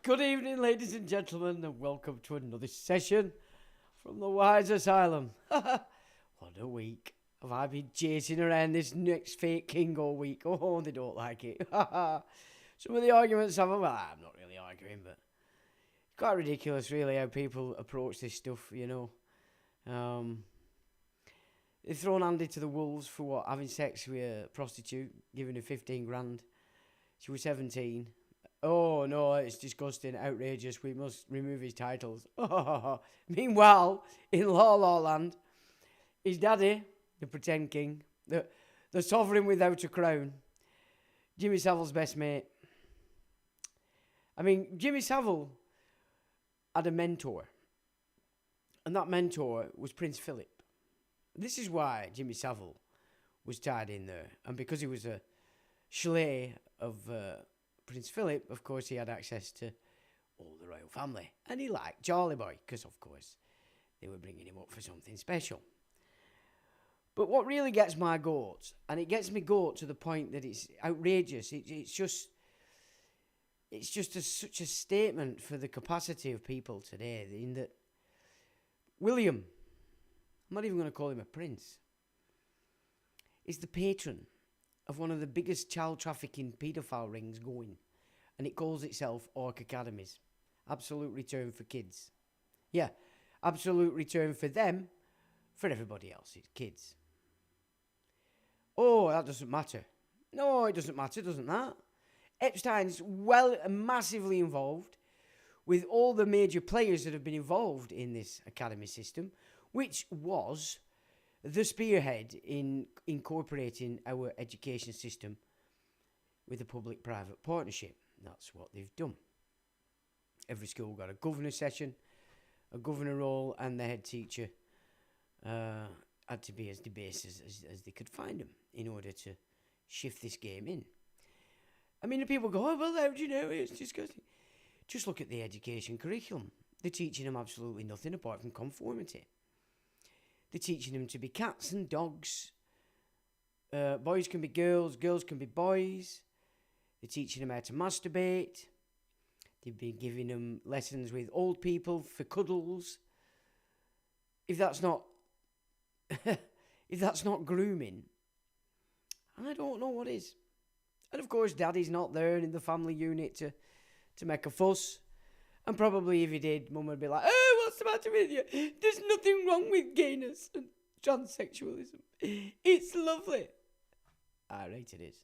Good evening, ladies and gentlemen, and welcome to another session from the Wise Asylum. What a week. Have I been chasing around this next fake king all week? Oh, they don't like it. Some of the arguments I'm not really arguing, but it's quite ridiculous, really, how people approach this stuff, you know. They've thrown Andy to the wolves for what? Having sex with a prostitute, giving her 15 grand. She was 17. Oh, no, it's disgusting, outrageous. We must remove his titles. Meanwhile, in La La Land, his daddy, the pretend king, the sovereign without a crown, Jimmy Savile's best mate. I mean, Jimmy Savile had a mentor, and that mentor was Prince Philip. This is why Jimmy Savile was tied in there, and because he was a Schley of Prince Philip, of course, he had access to all the royal family. And he liked Charlie Boy, because, of course, they were bringing him up for something special. But what really gets my goat, and it gets me goat to the point that it's outrageous, it's just such a statement for the capacity of people today, in that William, I'm not even going to call him a prince, is the patron of one of the biggest child trafficking paedophile rings going, and it calls itself Orc Academies. Absolute return for kids. Yeah, absolute return for them, for everybody else. It's kids. Oh, that doesn't matter. No, it doesn't matter, doesn't that? Epstein's massively involved with all the major players that have been involved in this academy system, which was the spearhead in incorporating our education system with a public-private partnership. That's what they've done. Every school got a governor session, a governor role, and the head teacher had to be as debased as they could find them in order to shift this game in. I mean, the people go, oh, well, how do you know? It's disgusting. Just look at the education curriculum. They're teaching them absolutely nothing apart from conformity. They're teaching them to be cats and dogs. Boys can be girls, girls can be boys. They're teaching them how to masturbate. They've been giving them lessons with old people for cuddles. If that's not grooming, I don't know what is. And of course, Daddy's not there in the family unit to make a fuss. And probably if he did, Mum would be like, oh, what's the matter with you? There's nothing wrong with gayness and transsexualism. It's lovely. Right, it is.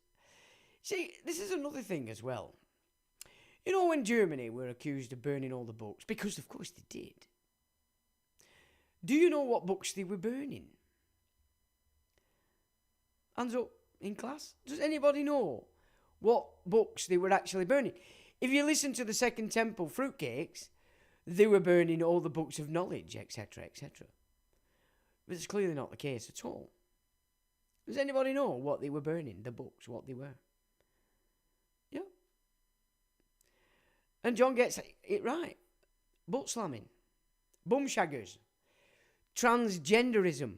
See, this is another thing as well. You know, when Germany were accused of burning all the books, because of course they did. Do you know what books they were burning? Hands up in class. Does anybody know what books they were actually burning? If you listen to the Second Temple fruitcakes, they were burning all the books of knowledge, etc., etc. But it's clearly not the case at all. Does anybody know what they were burning, the books, what they were? Yeah. And John gets it right. Butt slamming, bum shaggers, transgenderism.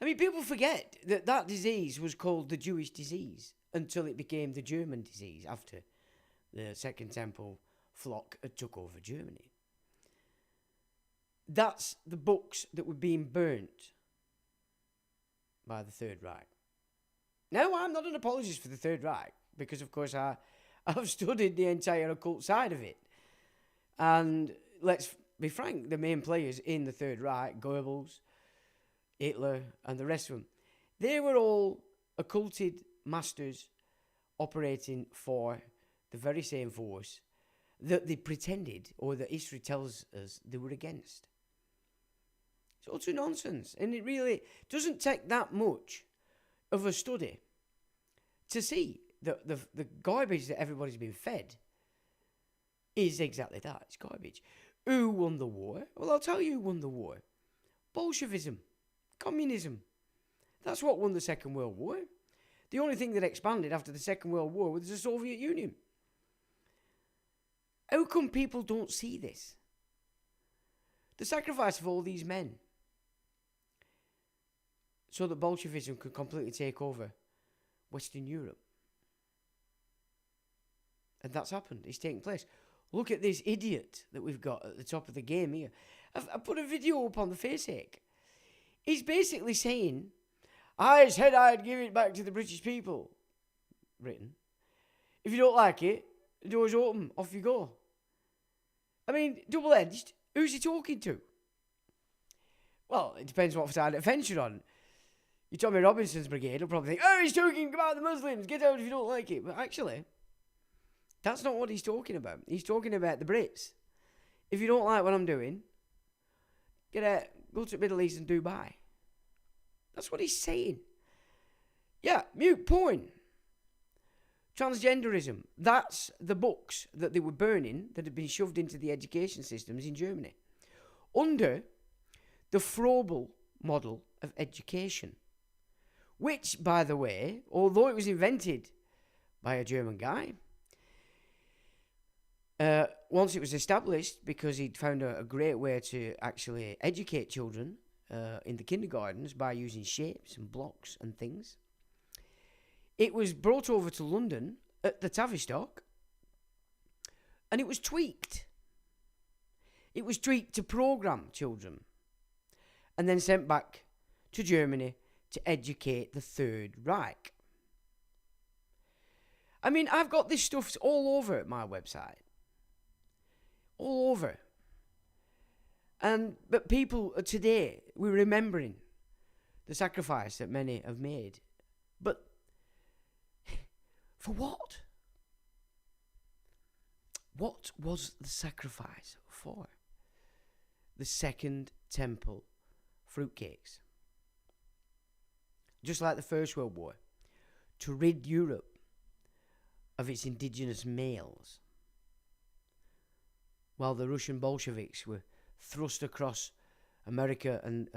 I mean, people forget that disease was called the Jewish disease until it became the German disease after the Second Temple flock had took over Germany. That's the books that were being burnt by the Third Reich. Now, I'm not an apologist for the Third Reich, because, of course, I've studied the entire occult side of it. And let's be frank, the main players in the Third Reich, Goebbels, Hitler, and the rest of them, they were all occulted masters operating for the very same force that they pretended, or that history tells us they were against. It's utter nonsense. And it really doesn't take that much of a study to see that the garbage that everybody's been fed is exactly that. It's garbage. Who won the war? Well, I'll tell you who won the war. Bolshevism. Communism. That's what won the Second World War. The only thing that expanded after the Second World War was the Soviet Union. How come people don't see this? The sacrifice of all these men so that Bolshevism could completely take over Western Europe. And that's happened. It's taking place. Look at this idiot that we've got at the top of the game here. I put a video up on the Faceache. He's basically saying, I said I'd give it back to the British people. Written. If you don't like it, the door's open. Off you go. I mean, double-edged. Who's he talking to? Well, it depends what side of the fence you're on. You Tommy Robinson's brigade will probably think, oh, he's talking about the Muslims. Get out if you don't like it. But actually, that's not what he's talking about. He's talking about the Brits. If you don't like what I'm doing, get out, go to the Middle East and Dubai. That's what he's saying. Yeah, mute point. Transgenderism. That's the books that they were burning that had been shoved into the education systems in Germany. Under the Froebel model of education. Which, by the way, although it was invented by a German guy, once it was established, because he'd found a great way to actually educate children in the kindergartens by using shapes and blocks and things, it was brought over to London at the Tavistock, and it was tweaked. It was tweaked to program children, and then sent back to Germany to educate the Third Reich. I mean, I've got this stuff all over at my website. All over. But people today, we're remembering the sacrifice that many have made. But for what? What was the sacrifice for? The Second Temple fruitcakes. Just like the First World War. To rid Europe of its indigenous males. While the Russian Bolsheviks were thrust across America and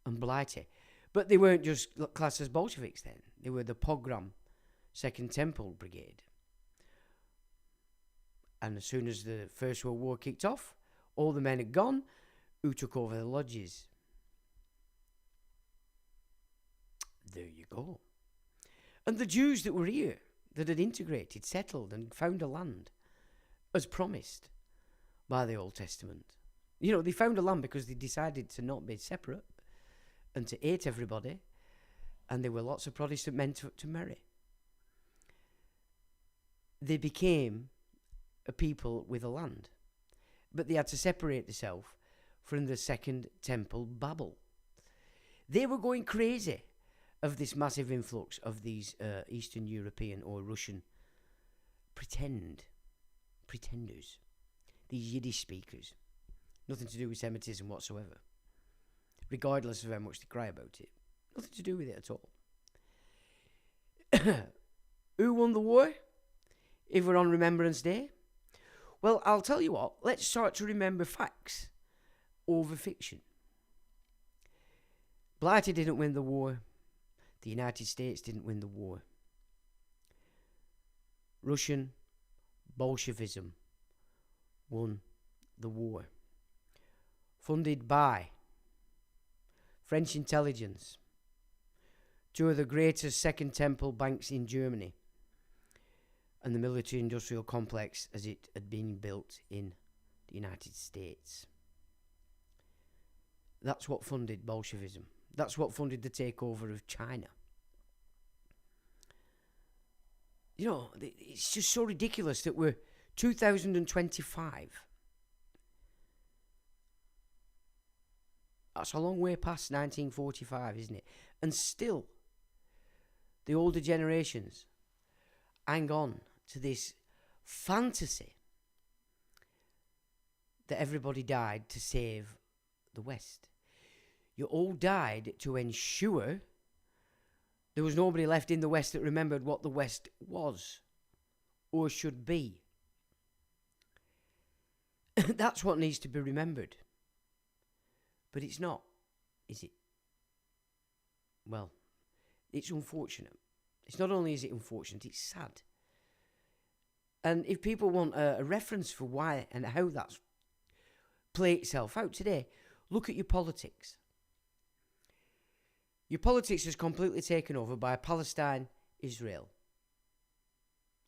Blighty. But they weren't just classed as Bolsheviks then. They were the pogrom Second Temple Brigade. And as soon as the First World War kicked off, all the men had gone. Who took over the lodges? There you go. And the Jews that were here, that had integrated, settled and found a land, as promised by the Old Testament. You know, they found a land because they decided to not be separate and to hate everybody, and there were lots of Protestant men to marry. They became a people with a land, but they had to separate themselves from the Second Temple Babel. They were going crazy of this massive influx of these Eastern European or Russian pretenders, these Yiddish speakers. Nothing to do with Semitism whatsoever, regardless of how much they cry about it. Nothing to do with it at all. Who won the war? If we're on Remembrance Day? Well, I'll tell you what, let's start to remember facts over fiction. Blighty didn't win the war. The United States didn't win the war. Russian Bolshevism won the war. Funded by French intelligence, two of the greatest Second Temple banks in Germany, and the military-industrial complex as it had been built in the United States. That's what funded Bolshevism. That's what funded the takeover of China. You know, it's just so ridiculous that we're 2025. That's a long way past 1945, isn't it? And still, the older generations hang on to this fantasy that everybody died to save the West. You all died to ensure there was nobody left in the West that remembered what the West was or should be. That's what needs to be remembered. But it's not, is it? Well, it's unfortunate. It's not only is it unfortunate, it's sad. And if people want a reference for why and how that's played itself out today, look at your politics. Your politics is completely taken over by Palestine, Israel.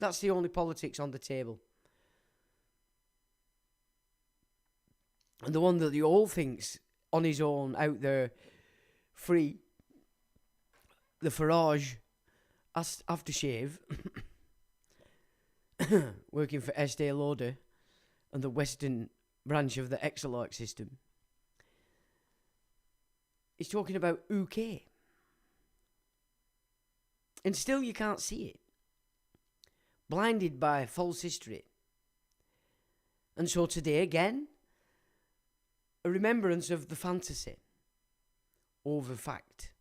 That's the only politics on the table. And the one that you all think's on his own, out there, free, the Farage aftershave, working for Estee Lauder and the Western branch of the Exelite system, is talking about UK. And still you can't see it. Blinded by false history. And so today again, a remembrance of the fantasy over fact.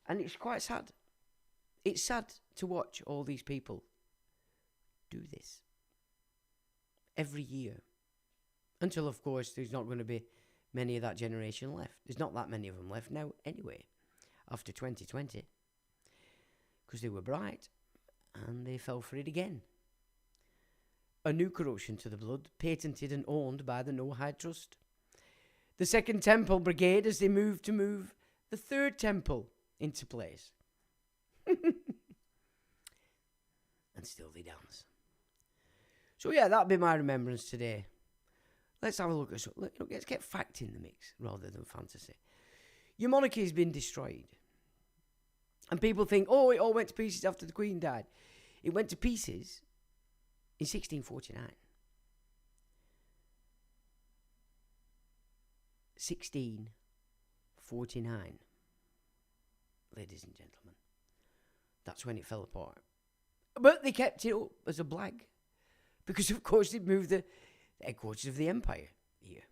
And it's quite sad. It's sad to watch all these people do this every year. Until, of course, there's not going to be many of that generation left. There's not that many of them left now anyway, after 2020. Because they were bright and they fell for it again. A new corruption to the blood, patented and owned by the No Hide Trust. The Second Temple Brigade as they move the Third Temple into place. And still they dance. So yeah, that'd be my remembrance today. Let's have a look at something. Let's get fact in the mix rather than fantasy. Your monarchy has been destroyed. And people think, oh, it all went to pieces after the Queen died. It went to pieces in 1649. 1649. Ladies and gentlemen. That's when it fell apart. But they kept it up as a blag. Because, of course, they'd moved the headquarters of the empire here.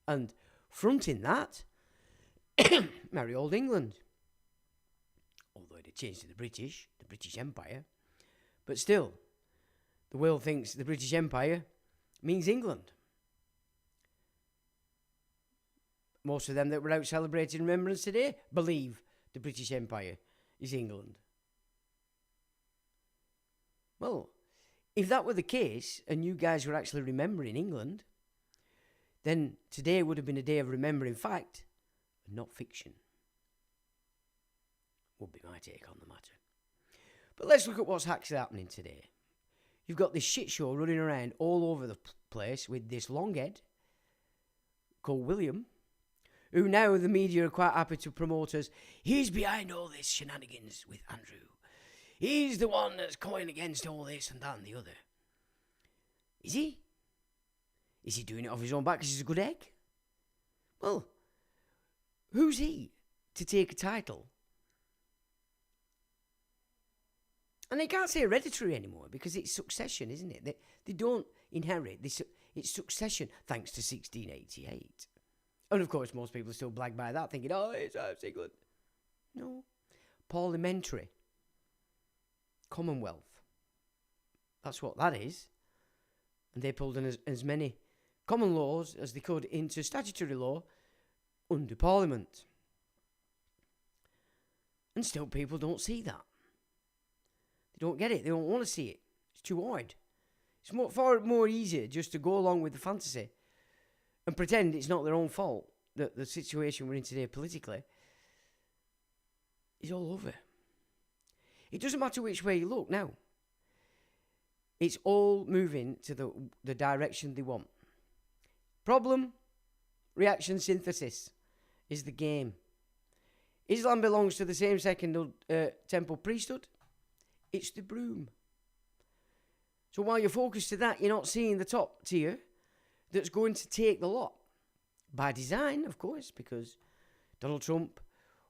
And fronting that, merry old England. Although it had changed to the British Empire. But still, the world thinks the British Empire means England. Most of them that were out celebrating Remembrance today believe the British Empire is England. Well, if that were the case, and you guys were actually remembering England, then today would have been a day of remembering fact, and not fiction. Would be my take on the matter. But let's look at what's actually happening today. You've got this shit show running around all over the place with this longhead called William, who now the media are quite happy to promote as, he's behind all this shenanigans with Andrew. He's the one that's going against all this and that and the other. Is he? Is he doing it off his own back because he's a good egg? Well, who's he to take a title? And they can't say hereditary anymore because it's succession, isn't it? They don't inherit. It's succession thanks to 1688. And of course, most people still blag by that, thinking, oh, it's England. No. Parliamentary. Commonwealth. That's what that is. And they pulled in as many common laws as they could into statutory law under Parliament. And still people don't see that. They don't get it. They don't want to see it. It's too hard. It's far more easier just to go along with the fantasy and pretend it's not their own fault that the situation we're in today politically is all over. It doesn't matter which way you look now. It's all moving to the direction they want. Problem, reaction, synthesis is the game. Islam belongs to the same second temple priesthood. It's the broom. So while you're focused to that, you're not seeing the top tier that's going to take the lot. By design, of course, because Donald Trump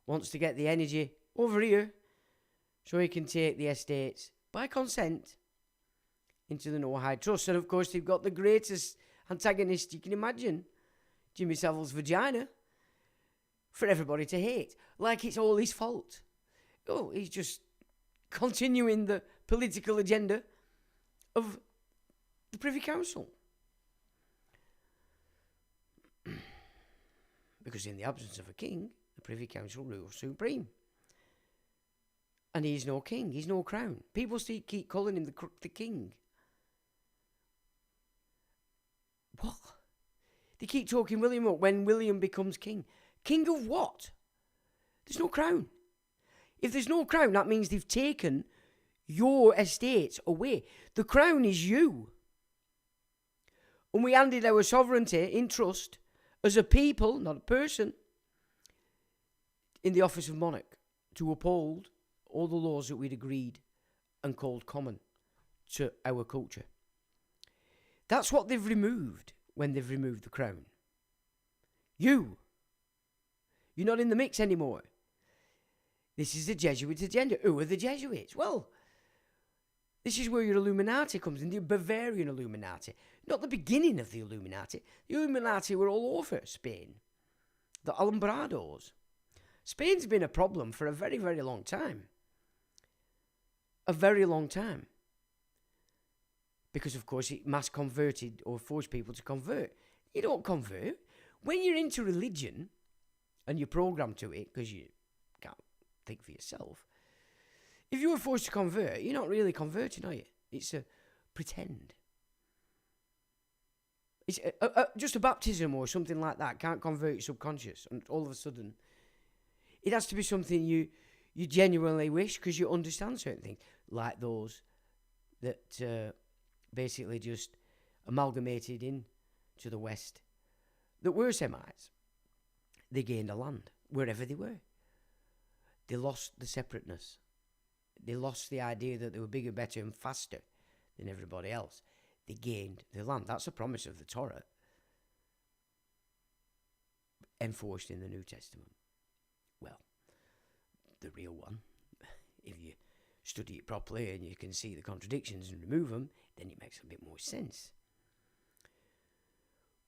wants to get the energy over here so he can take the estates by consent into the no high trust. And of course, they've got the greatest antagonist you can imagine, Jimmy Savile's vagina, for everybody to hate. Like it's all his fault. Oh, he's just continuing the political agenda of the Privy Council. Because in the absence of a king, the Privy Council rules supreme. And he's no king, he's no crown. People still keep calling him the king. What? They keep talking William up when William becomes king. King of what? There's no crown. If there's no crown, that means they've taken your estates away. The crown is you. And we handed our sovereignty in trust as a people, not a person, in the office of monarch to uphold all the laws that we'd agreed and called common to our culture. That's what they've removed when they've removed the crown. You're not in the mix anymore. This is the Jesuit agenda. Who are the Jesuits? Well, this is where your Illuminati comes in, the Bavarian Illuminati. Not the beginning of the Illuminati. The Illuminati were all over Spain. The Alumbrados. Spain's been a problem for a very, very long time. A very long time. Because, of course, it mass converted or forced people to convert. You don't convert. When you're into religion and you're programmed to it, because you can't think for yourself, if you were forced to convert, you're not really converting, are you? It's a pretend. It's just a baptism or something like that can't convert your subconscious, and all of a sudden, it has to be something you genuinely wish because you understand certain things, like those that basically just amalgamated in to the West that were Semites. They gained a land wherever they were. They lost the separateness. They lost the idea that they were bigger, better, and faster than everybody else. They gained the land. That's a promise of the Torah, enforced in the New Testament. Well, the real one, if you study it properly and you can see the contradictions and remove them, then it makes a bit more sense.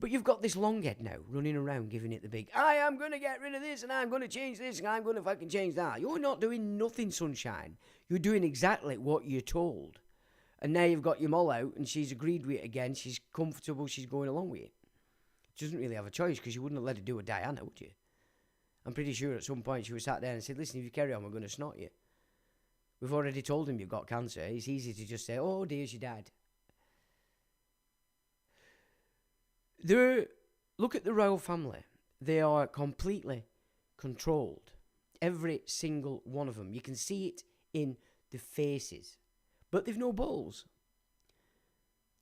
But you've got this longhead now running around giving it the big, I am going to get rid of this and I'm going to change this and I'm going to fucking change that. You're not doing nothing, sunshine. You're doing exactly what you're told. And now you've got your mole out and she's agreed with it again. She's comfortable. She's going along with it. She doesn't really have a choice because you wouldn't have let her do a Diana, would you? I'm pretty sure at some point she was sat there and said, listen, if you carry on, we're going to snot you. We've already told him you've got cancer. It's easy to just say, oh dear, she died. Look at the royal family. They are completely controlled. Every single one of them. You can see it in the faces. But they've no balls.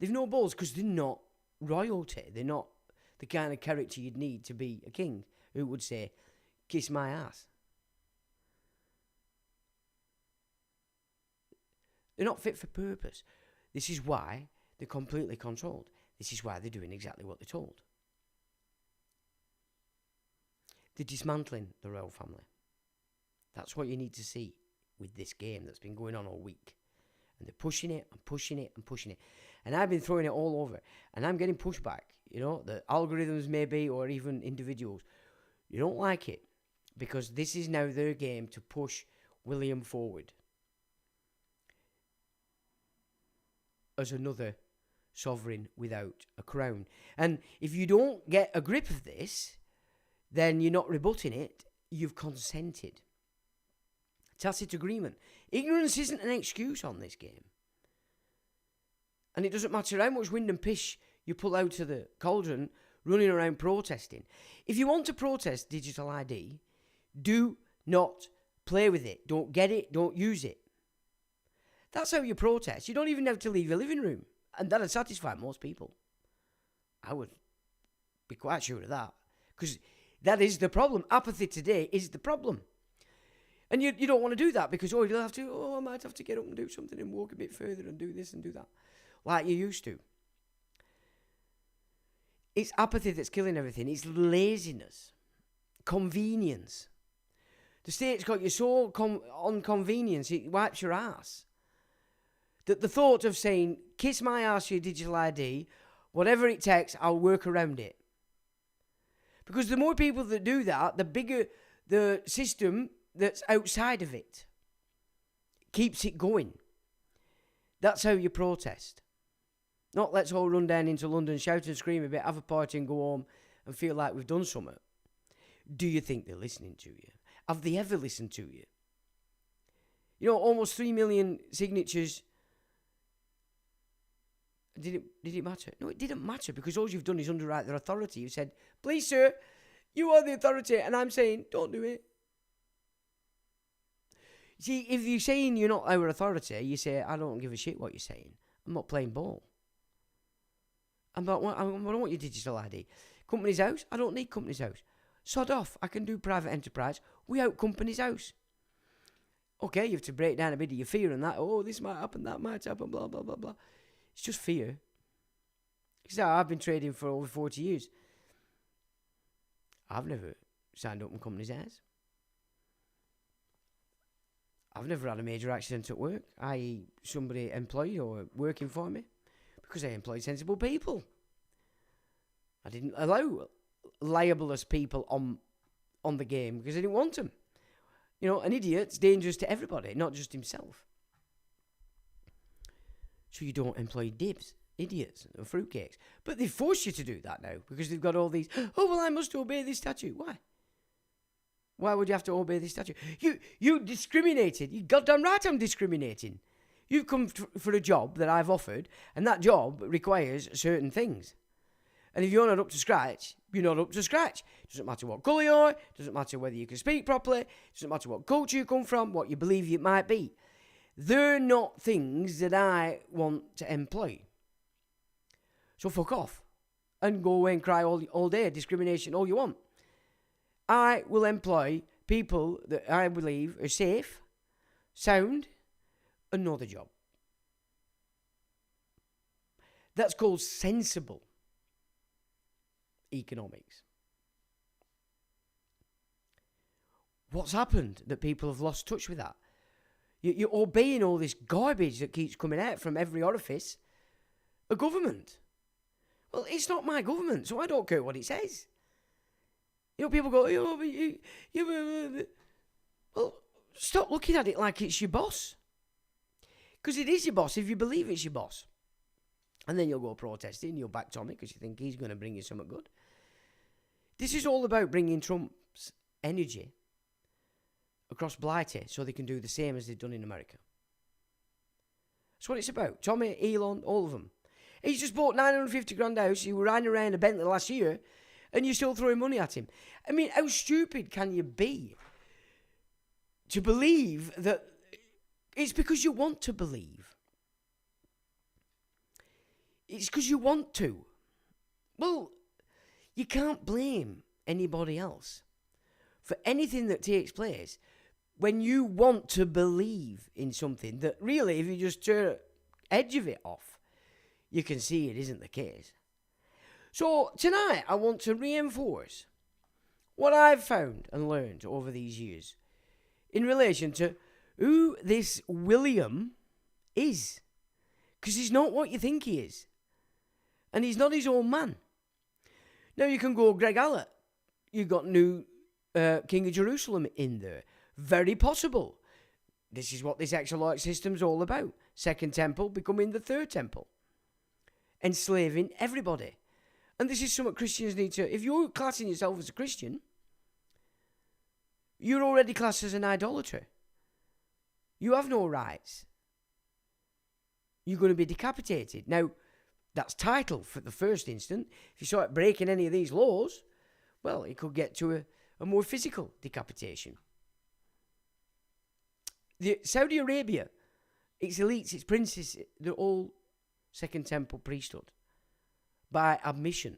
They've no balls because they're not royalty. They're not the kind of character you'd need to be a king who would say, kiss my ass. They're not fit for purpose. This is why they're completely controlled. This is why they're doing exactly what they're told. They're dismantling the royal family. That's what you need to see with this game that's been going on all week. And they're pushing it and pushing it and pushing it. And I've been throwing it all over. And I'm getting pushback. You know, the algorithms maybe, or even individuals. You don't like it. Because this is now their game to push William forward as another sovereign without a crown. And if you don't get a grip of this, then you're not rebutting it. You've consented. Tacit agreement. Ignorance isn't an excuse on this game. And it doesn't matter how much wind and piss you pull out of the cauldron running around protesting. If you want to protest digital ID, do not play with it. Don't get it. Don't use it. That's how you protest. You don't even have to leave your living room. And that'll satisfy most people. I would be quite sure of that. Because that is the problem. Apathy today is the problem. And you don't want to do that because, I might have to get up and do something and walk a bit further and do this and do that. Like you used to. It's apathy that's killing everything. It's laziness. Convenience. The state's got you so on convenience, it wipes your ass. that the thought of saying, kiss my ass for your digital ID, whatever it takes, I'll work around it. Because the more people that do that, the bigger the system that's outside of it keeps it going. That's how you protest. Not let's all run down into London, shout and scream a bit, have a party and go home and feel like we've done something. Do you think they're listening to you? Have they ever listened to you? You know, almost 3 million signatures. Did it matter? No, it didn't matter, because all you've done is underwrite their authority. You said, please, sir, you are the authority, and I'm saying, don't do it. See, if you're saying you're not our authority, you say, I don't give a shit what you're saying. I'm not playing ball. I don't want your digital ID. Company's house? I don't need company's house. Sod off. I can do private enterprise without company's house. Okay, you have to break down a bit of your fear and that. Oh, this might happen, that might happen, blah, blah, blah, blah. It's just fear. Because I've been trading for over 40 years. I've never signed up in company's house. I've never had a major accident at work, i.e. somebody employed or working for me, because I employed sensible people. I didn't allow libelous people on the game because I didn't want them. You know, an idiot's dangerous to everybody, not just himself. So you don't employ dibs, idiots, or fruitcakes. But they force you to do that now because they've got all these, oh, well, I must obey this statute. Why? Why would you have to obey this statute? You discriminated. You goddamn right I'm discriminating. You've come for a job that I've offered, and that job requires certain things. And if you're not up to scratch, you're not up to scratch. It doesn't matter what colour you are. It doesn't matter whether you can speak properly. It doesn't matter what culture you come from, what you believe it might be. They're not things that I want to employ. So fuck off and go away and cry all day, discrimination, all you want. I will employ people that I believe are safe, sound, and know the job. That's called sensible economics. What's happened that people have lost touch with that? You're obeying all this garbage that keeps coming out from every orifice. A government. Well, it's not my government, so I don't care what it says. You know, people go, well, stop looking at it like it's your boss. Because it is your boss if you believe it's your boss. And then you'll go protesting, you'll back Tommy because you think he's going to bring you something good. This is all about bringing Trump's energy across Blighty so they can do the same as they've done in America. That's what it's about. Tommy, Elon, all of them. He's just bought 950 grand house. He was riding around a Bentley last year, and you're still throwing money at him. I mean, how stupid can you be to believe that it's because you want to believe? It's because you want to. Well, you can't blame anybody else for anything that takes place when you want to believe in something that really, if you just turn the edge of it off, you can see it isn't the case. So tonight I want to reinforce what I've found and learned over these years in relation to who this William is. Because he's not what you think he is. And he's not his own man. Now you can go Greg Allett. You've got new King of Jerusalem in there. Very possible. This is what this exilic system's all about. Second temple becoming the third temple. Enslaving everybody. And this is something Christians need to... If you're classing yourself as a Christian, you're already classed as an idolater. You have no rights. You're going to be decapitated. Now, that's title for the first instant. If you start breaking any of these laws, well, it could get to a more physical decapitation. Saudi Arabia, its elites, its princes, they're all Second Temple priesthood by admission.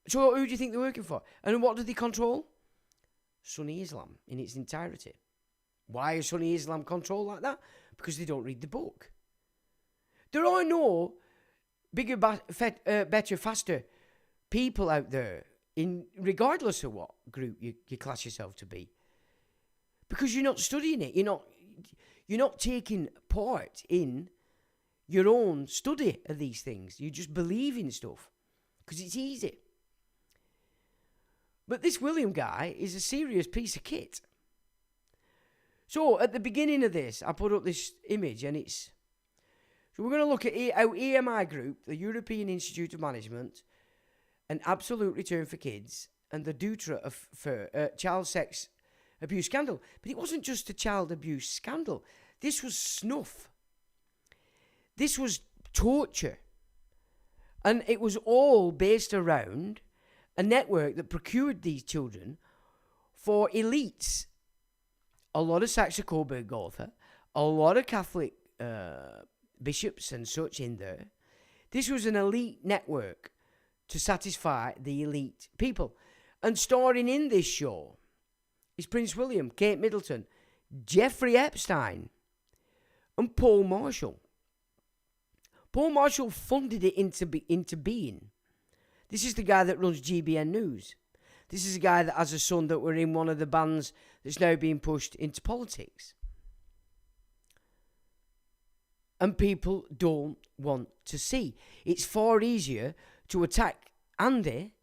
So who do you think they're working for? And what do they control? Sunni Islam in its entirety. Why is Sunni Islam controlled like that? Because they don't read the book. There are no bigger, better, faster people out there, regardless of what group you class yourself to be. Because you're not studying it. You're not taking part in your own study of these things. You just believe in stuff because it's easy. But this William guy is a serious piece of kit. So at the beginning of this, I put up this image, and it's... So we're going to look at how EMI Group, the European Institute of Management, an absolute return for kids, and the Dutra for child sex abuse scandal. But it wasn't just a child abuse scandal. This was snuff. This was torture. And it was all based around a network that procured these children for elites. A lot of Saxe Coburg-Gotha, a lot of Catholic bishops and such in there. This was an elite network to satisfy the elite people. And starring in this show is Prince William, Kate Middleton, Jeffrey Epstein, and Paul Marshall. Paul Marshall funded it into being. This is the guy that runs GBN News. This is a guy that has a son that were in one of the bands that's now being pushed into politics. And people don't want to see. It's far easier to attack Andy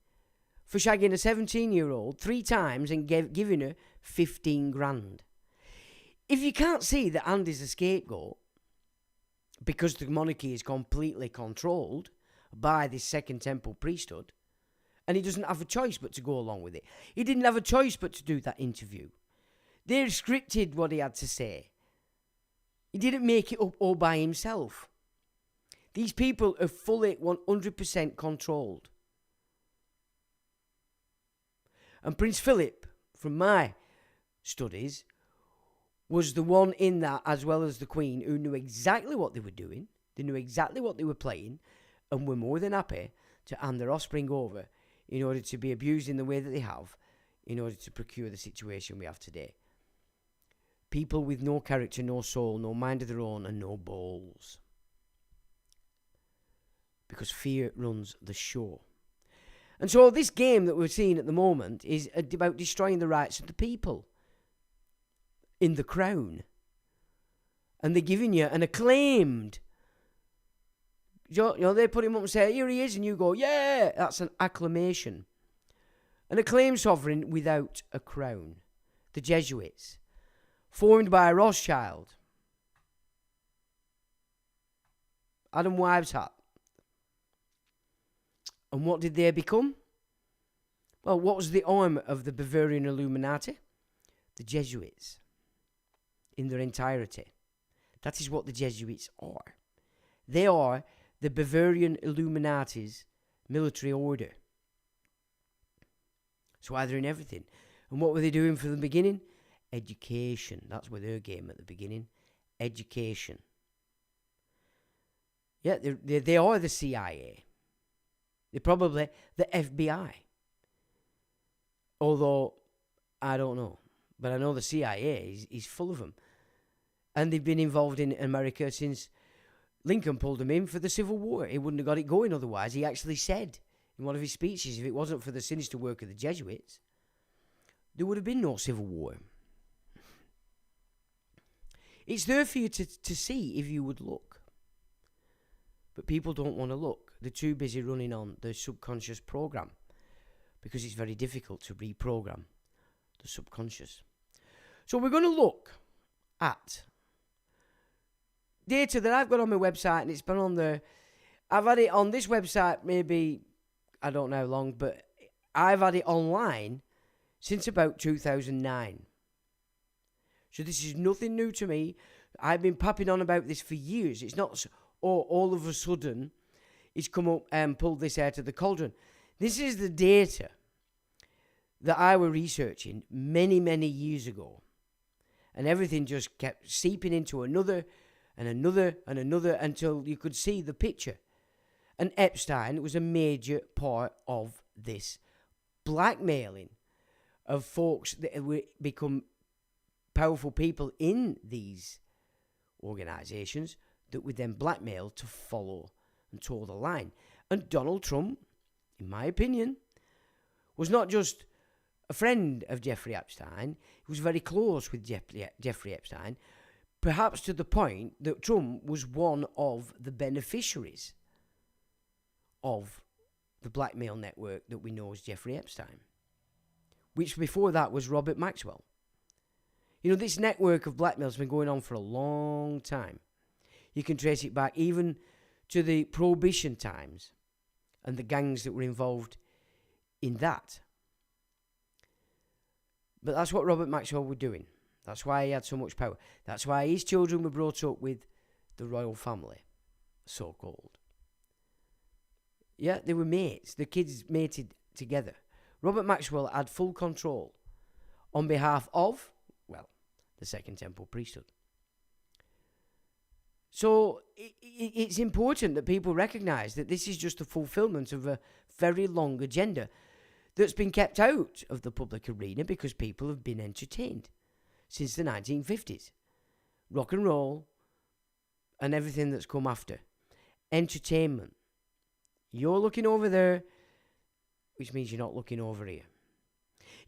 for shagging a 17-year-old 3 times and giving her 15 grand. If you can't see that Andy's a scapegoat because the monarchy is completely controlled by this Second Temple priesthood, and he doesn't have a choice but to go along with it. He didn't have a choice but to do that interview. They scripted what he had to say. He didn't make it up all by himself. These people are fully 100% controlled. And Prince Philip, from my studies, was the one in that, as well as the Queen, who knew exactly what they were doing. They knew exactly what they were playing, and were more than happy to hand their offspring over in order to be abused in the way that they have, in order to procure the situation we have today. People with no character, no soul, no mind of their own, and no balls. Because fear runs the show. And so this game that we're seeing at the moment is about destroying the rights of the people in the crown. And they're giving you an acclaimed... You know, they put him up and say, here he is, and you go, yeah, that's an acclamation. An acclaimed sovereign without a crown. The Jesuits. Formed by Rothschild. Adam Weishaupt. And what did they become? Well, what was the arm of the Bavarian Illuminati? The Jesuits. In their entirety. That is what the Jesuits are. They are the Bavarian Illuminati's military order. So either in everything. And what were they doing from the beginning? Education. That's where their game at the beginning. Education. Yeah, they are the CIA. They're probably the FBI. Although, I don't know. But I know the CIA is full of them. And they've been involved in America since Lincoln pulled them in for the Civil War. He wouldn't have got it going otherwise. He actually said in one of his speeches, if it wasn't for the sinister work of the Jesuits, there would have been no Civil War. It's there for you to see if you would look. But people don't want to look. They're too busy running on the subconscious program because it's very difficult to reprogram the subconscious. So we're going to look at data that I've got on my website, and it's been on there. I've had it on this website maybe, I don't know how long, but I've had it online since about 2009. So this is nothing new to me. I've been papping on about this for years. It's not all of a sudden it's come up and pulled this out of the cauldron. This is the data that I were researching many, many years ago. And everything just kept seeping into another and another and another until you could see the picture. And Epstein was a major part of this blackmailing of folks that would become powerful people in these organisations that would then blackmail to follow and toe the line. And Donald Trump, in my opinion, was not just a friend of Jeffrey Epstein. He was very close with Jeffrey Epstein, perhaps to the point that Trump was one of the beneficiaries of the blackmail network that we know as Jeffrey Epstein, which before that was Robert Maxwell. You know, this network of blackmail has been going on for a long time. You can trace it back even to the Prohibition times and the gangs that were involved in that. But that's what Robert Maxwell was doing. That's why he had so much power. That's why his children were brought up with the royal family, so-called. Yeah, they were mates. The kids mated together. Robert Maxwell had full control on behalf of, well, the Second Temple priesthood. So it's important that people recognise that this is just a fulfilment of a very long agenda that's been kept out of the public arena because people have been entertained since the 1950s. Rock and roll and everything that's come after. Entertainment. You're looking over there, which means you're not looking over here.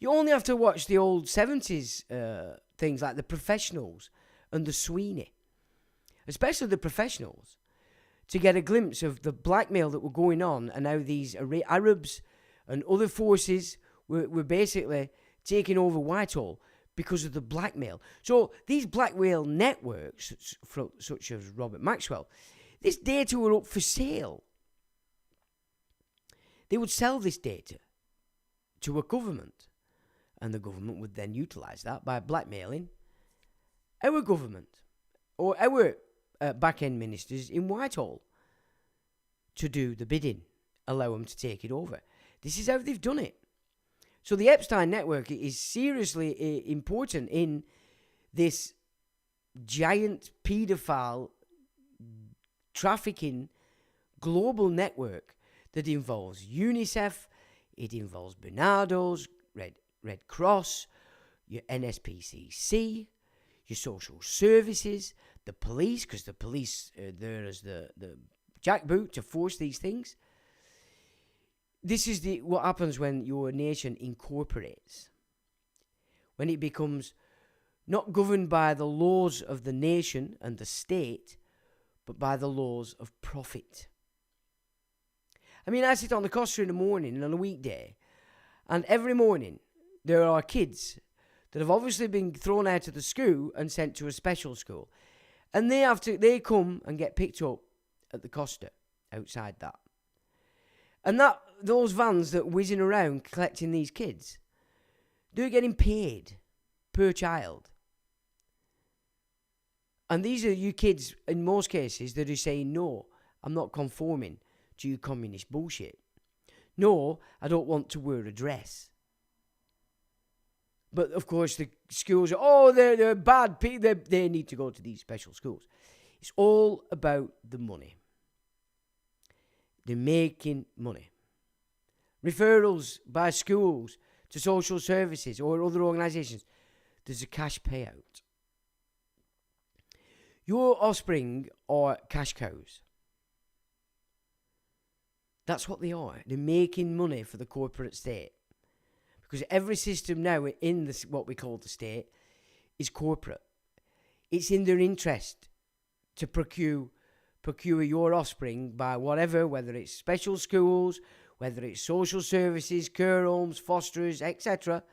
You only have to watch the old 70s things like The Professionals and The Sweeney, especially The Professionals, to get a glimpse of the blackmail that were going on and how these Arabs and other forces were basically taking over Whitehall because of the blackmail. So these blackmail networks, such as Robert Maxwell, this data were up for sale. They would sell this data to a government, and the government would then utilise that by blackmailing our government or our back-end ministers in Whitehall to do the bidding, allow them to take it over. This is how they've done it. So the Epstein network is seriously important in this giant paedophile trafficking global network that involves UNICEF, it involves Bernardo's, Red Cross, your NSPCC, your social services, the police, because the police are there as the jackboot to force these things. This is what happens when your nation incorporates. When it becomes not governed by the laws of the nation and the state, but by the laws of profit. I mean, I sit on the Costa in the morning on a weekday, and every morning there are kids that have obviously been thrown out of the school and sent to a special school. And they come and get picked up at the Costa outside that. And those vans that are whizzing around collecting these kids, they're getting paid per child. And these are you kids, in most cases, that are saying, no, I'm not conforming to your communist bullshit. No, I don't want to wear a dress. But, of course, the schools are, they're bad people. They need to go to these special schools. It's all about the money. They're making money. Referrals by schools to social services or other organisations. There's a cash payout. Your offspring are cash cows. That's what they are. They're making money for the corporate state. Because every system now in this, what we call the state, is corporate. It's in their interest to procure your offspring by whatever, whether it's special schools, whether it's social services, care homes, fosterers, etc.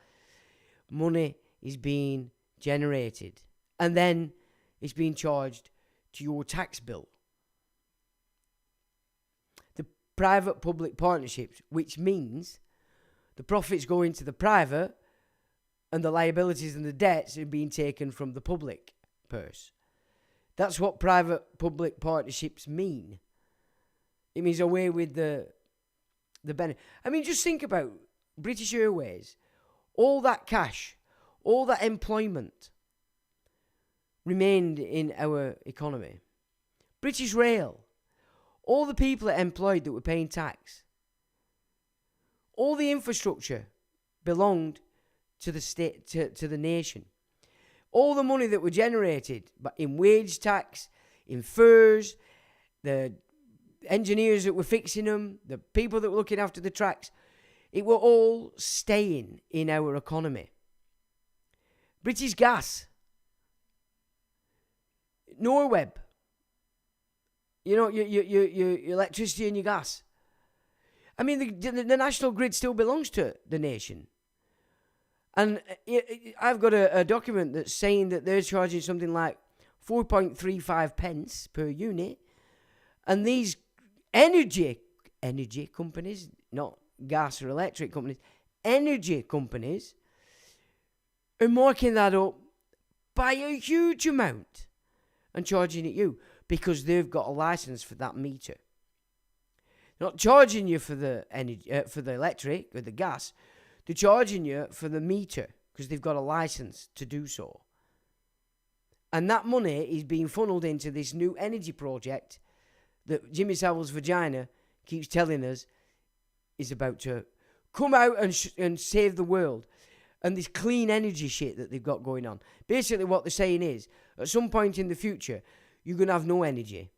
Money is being generated. And then it's being charged to your tax bill. The private-public partnerships, which means the profits go into the private and the liabilities and the debts are being taken from the public purse. That's what private-public partnerships mean. It means away with the benefit. I mean, just think about British Airways. All that cash, all that employment remained in our economy. British Rail, all the people it employed that were paying tax. All the infrastructure belonged to the state, to the nation. All the money that were generated in wage tax, in fares, the engineers that were fixing them, the people that were looking after the tracks, it were all staying in our economy. British Gas. Norweb. You know, your electricity and your gas. I mean, the national grid still belongs to the nation. And I've got a document that's saying that they're charging something like 4.35 pence per unit. And these energy companies, not gas or electric companies, energy companies are marking that up by a huge amount and charging it you because they've got a license for that meter. They're not charging you for the energy, for the electric or the gas. They're charging you for the meter because they've got a license to do so. And that money is being funneled into this new energy project that Jimmy Savile's vagina keeps telling us is about to come out and save the world. And this clean energy shit that they've got going on. Basically what they're saying is, at some point in the future, you're going to have no energy.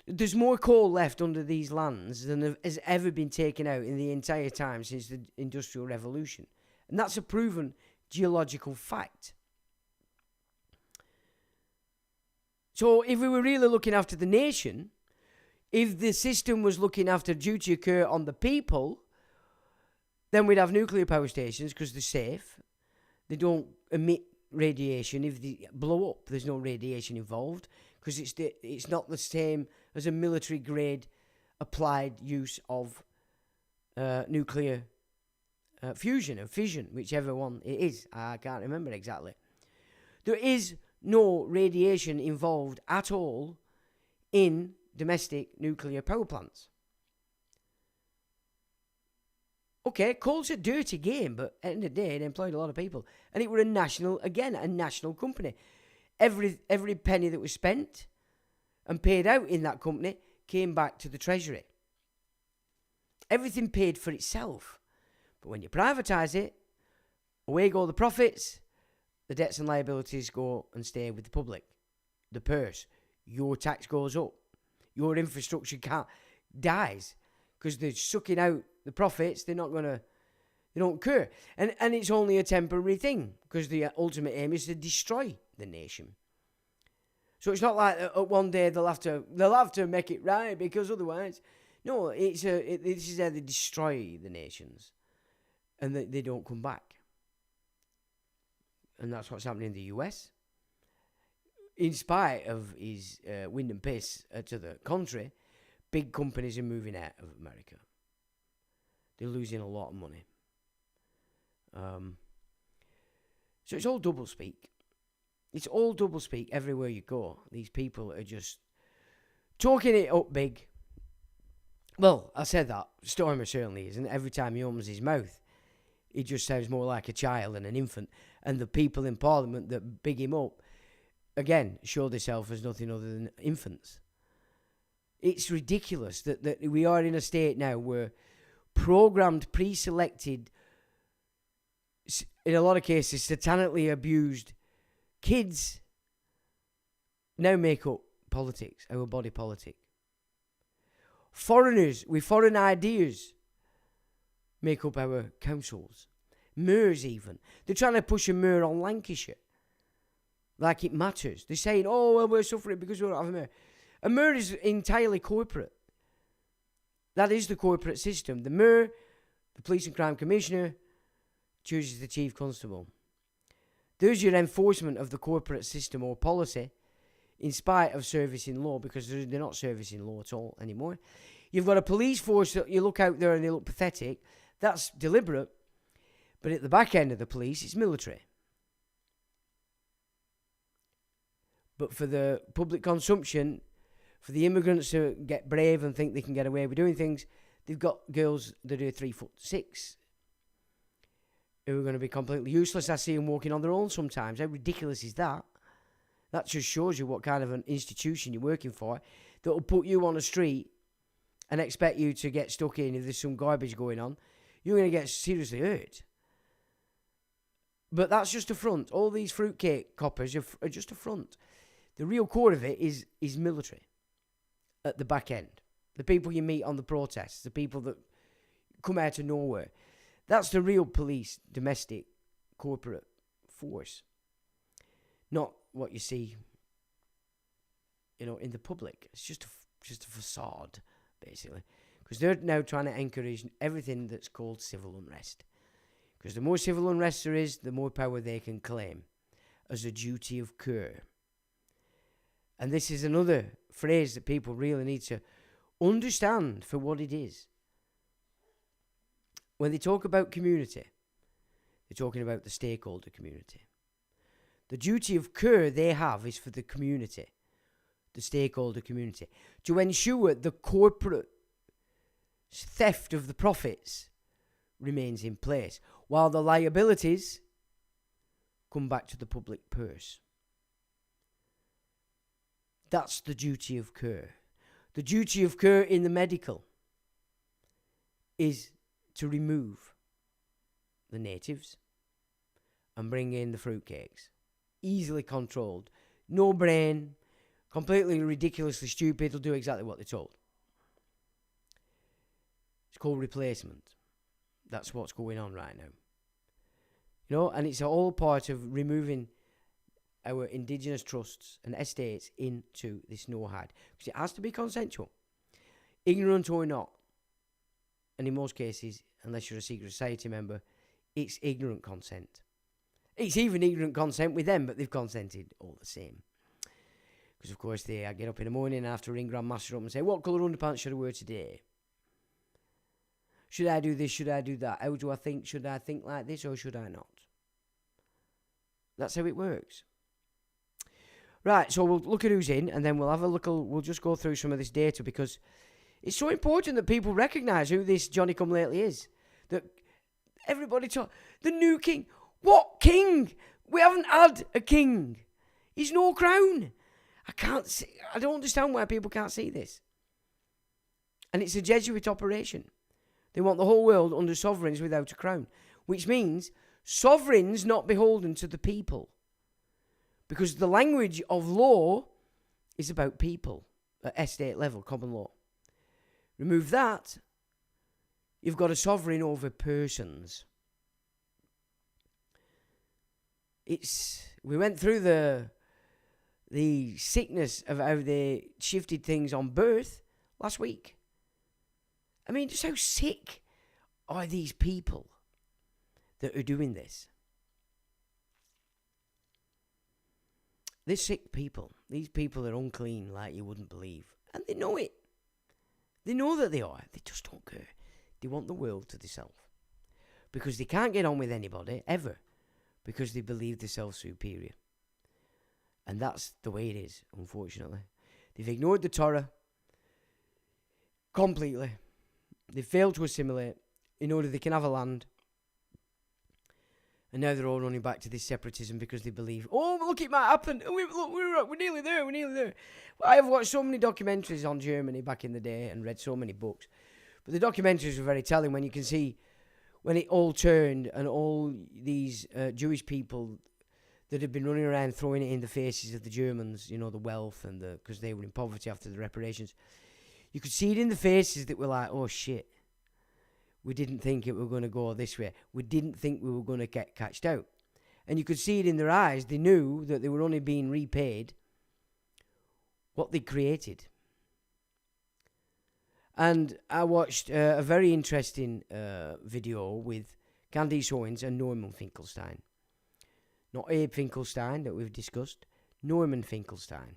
There's more coal left under these lands than has ever been taken out in the entire time since the Industrial Revolution. And that's a proven geological fact. So if we were really looking after the nation, if the system was looking after duty occur on the people, then we'd have nuclear power stations because they're safe. They don't emit radiation. If they blow up, there's no radiation involved because it's not the same as a military grade applied use of nuclear fusion or fission, whichever one it is. I can't remember exactly. There is no radiation involved at all in domestic nuclear power plants. Okay, coal's a dirty game, but at the end of the day, it employed a lot of people. And it were a national company. Every penny that was spent and paid out in that company came back to the treasury. Everything paid for itself. But when you privatise it, away go the profits, the debts and liabilities go and stay with the public. The purse. Your tax goes up. Your infrastructure dies because they're sucking out the profits. They don't care. And it's only a temporary thing because the ultimate aim is to destroy the nation. So it's not like one day they'll have to make it right because otherwise, no, this is how they destroy the nations and they don't come back. And that's what's happening in the US. In spite of his wind and piss to the contrary, big companies are moving out of America. They're losing a lot of money. So it's all doublespeak. It's all doublespeak everywhere you go. These people are just talking it up big. Well, I said that. Stormer certainly isn't. Every time he opens his mouth, he just sounds more like a child than an infant. And the people in Parliament that big him up, again, show themselves as nothing other than infants. It's ridiculous that we are in a state now where programmed, pre-selected, in a lot of cases, satanically abused kids now make up politics, our body politic. Foreigners with foreign ideas make up our councils. Mayors even. They're trying to push a mayor on Lancashire. Like it matters. They're saying, oh, well, we're suffering because we don't have a mayor. A mayor is entirely corporate. That is the corporate system. The mayor, the police and crime commissioner, chooses the chief constable. There's your enforcement of the corporate system or policy in spite of servicing law, because they're not servicing law at all anymore. You've got a police force that you look out there and they look pathetic. That's deliberate. But at the back end of the police, it's military. But for the public consumption, for the immigrants to get brave and think they can get away with doing things, they've got girls that are 3'6", who are going to be completely useless. I see them walking on their own sometimes. How ridiculous is that? That just shows you what kind of an institution you're working for that will put you on a street and expect you to get stuck in if there's some garbage going on. You're going to get seriously hurt. But that's just a front. All these fruitcake coppers are just a front. The real core of it is military at the back end. The people you meet on the protests, the people that come out of nowhere. That's the real police, domestic, corporate force. Not what you see, in the public. It's just a facade, basically. Because they're now trying to encourage everything that's called civil unrest. Because the more civil unrest there is, the more power they can claim as a duty of care. And this is another phrase that people really need to understand for what it is. When they talk about community, they're talking about the stakeholder community. The duty of care they have is for the community, the stakeholder community, to ensure the corporate theft of the profits remains in place, while the liabilities come back to the public purse. That's the duty of care. The duty of care in the medical is to remove the natives and bring in the fruitcakes. Easily controlled. No brain. Completely ridiculously stupid. Will do exactly what they're told. It's called replacement. That's what's going on right now. And it's all part of removing our indigenous trusts and estates into this no-hide. Because it has to be consensual. Ignorant or not. And in most cases, unless you're a secret society member, it's ignorant consent. It's even ignorant consent with them, but they've consented all the same. Because, of course, they get up in the morning and have to ring Grandmaster up and say, what colour underpants should I wear today? Should I do this? Should I do that? How do I think? Should I think like this or should I not? That's how it works. Right, so we'll look at who's in, and then we'll have a look. We'll just go through some of this data, because it's so important that people recognise who this Johnny-come-lately is. That everybody the new king. What king? We haven't had a king. He's no crown. I don't understand why people can't see this. And it's a Jesuit operation. They want the whole world under sovereigns without a crown, which means sovereigns not beholden to the people. Because the language of law is about people at estate level, common law. Remove that, you've got a sovereign over persons. We went through the sickness of how they shifted things on birth last week. I mean, just how sick are these people that are doing this? They're sick people. These people are unclean like you wouldn't believe. And they know it. They know that they are. They just don't care. They want the world to themselves. Because they can't get on with anybody, ever. Because they believe themselves superior. And that's the way it is, unfortunately. They've ignored the Torah completely. They've failed to assimilate in order they can have a land. And now they're all running back to this separatism because they believe, oh, look, it might happen. We're nearly there. Well, I have watched so many documentaries on Germany back in the day and read so many books. But the documentaries were very telling when you can see when it all turned and all these Jewish people that had been running around throwing it in the faces of the Germans, the wealth and because they were in poverty after the reparations. You could see it in the faces that were like, oh, shit. We didn't think it were going to go this way. We didn't think we were going to get catched out. And you could see it in their eyes. They knew that they were only being repaid what they created. And I watched a very interesting video with Candice Owens and Norman Finkelstein. Not Abe Finkelstein that we've discussed. Norman Finkelstein.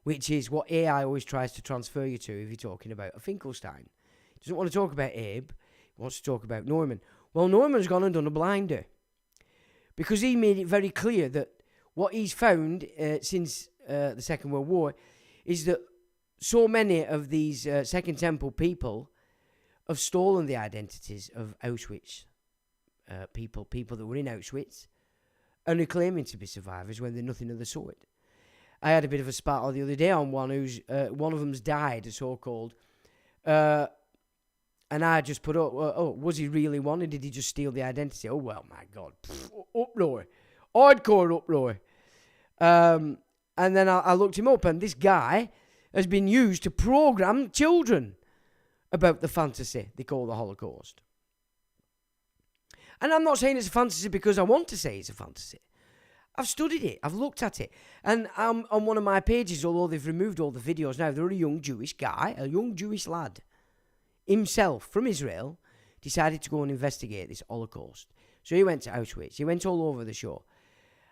Which is what AI always tries to transfer you to if you're talking about a Finkelstein. He doesn't want to talk about Abe. He wants to talk about Norman. Well, Norman's gone and done a blinder. Because he made it very clear that what he's found since the Second World War is that so many of these Second Temple people have stolen the identities of Auschwitz people that were in Auschwitz, and are claiming to be survivors when they're nothing of the sort. I had a bit of a spat the other day on one who's one of them's died, so-called, and I just put up, was he really one, or did he just steal the identity? Oh, well, my God. Uproar. Hardcore uproar. And then I looked him up, and this guy has been used to program children about the fantasy they call the Holocaust. And I'm not saying it's a fantasy because I want to say it's a fantasy. I've studied it. I've looked at it. And on one of my pages, although they've removed all the videos now, they're a young Jewish guy, a young Jewish lad, himself from Israel, decided to go and investigate this Holocaust. So he went to Auschwitz. He went all over the show.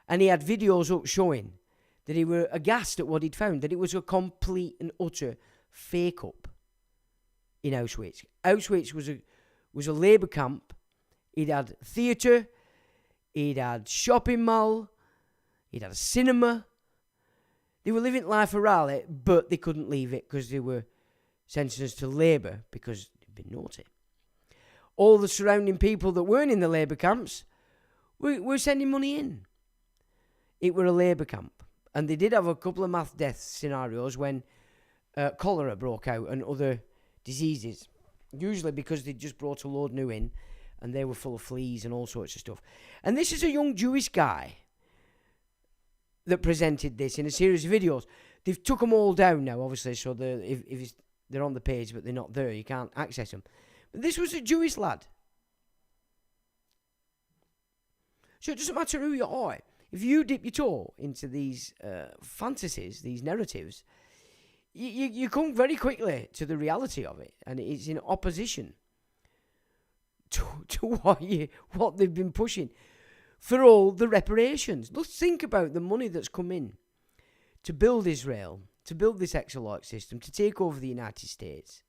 And he had videos up showing that he were aghast at what he'd found, that it was a complete and utter fake-up in Auschwitz. Auschwitz was a labour camp. It had theatre. It had shopping mall. It had a cinema. They were living life around but they couldn't leave it because they were sentenced to labour because they'd been naughty. All the surrounding people that weren't in the labour camps were sending money in. It were a labour camp. And they did have a couple of mass death scenarios when cholera broke out and other diseases. Usually because they just brought a load new in and they were full of fleas and all sorts of stuff. And this is a young Jewish guy that presented this in a series of videos. They've took them all down now, obviously, so if they're on the page but they're not there, you can't access them. But this was a Jewish lad. So it doesn't matter who you are. If you dip your toe into these fantasies, these narratives, you come very quickly to the reality of it, and it's in opposition to what they've been pushing for all the reparations. Let's think about the money that's come in to build Israel, to build this Exolite system, to take over the United States,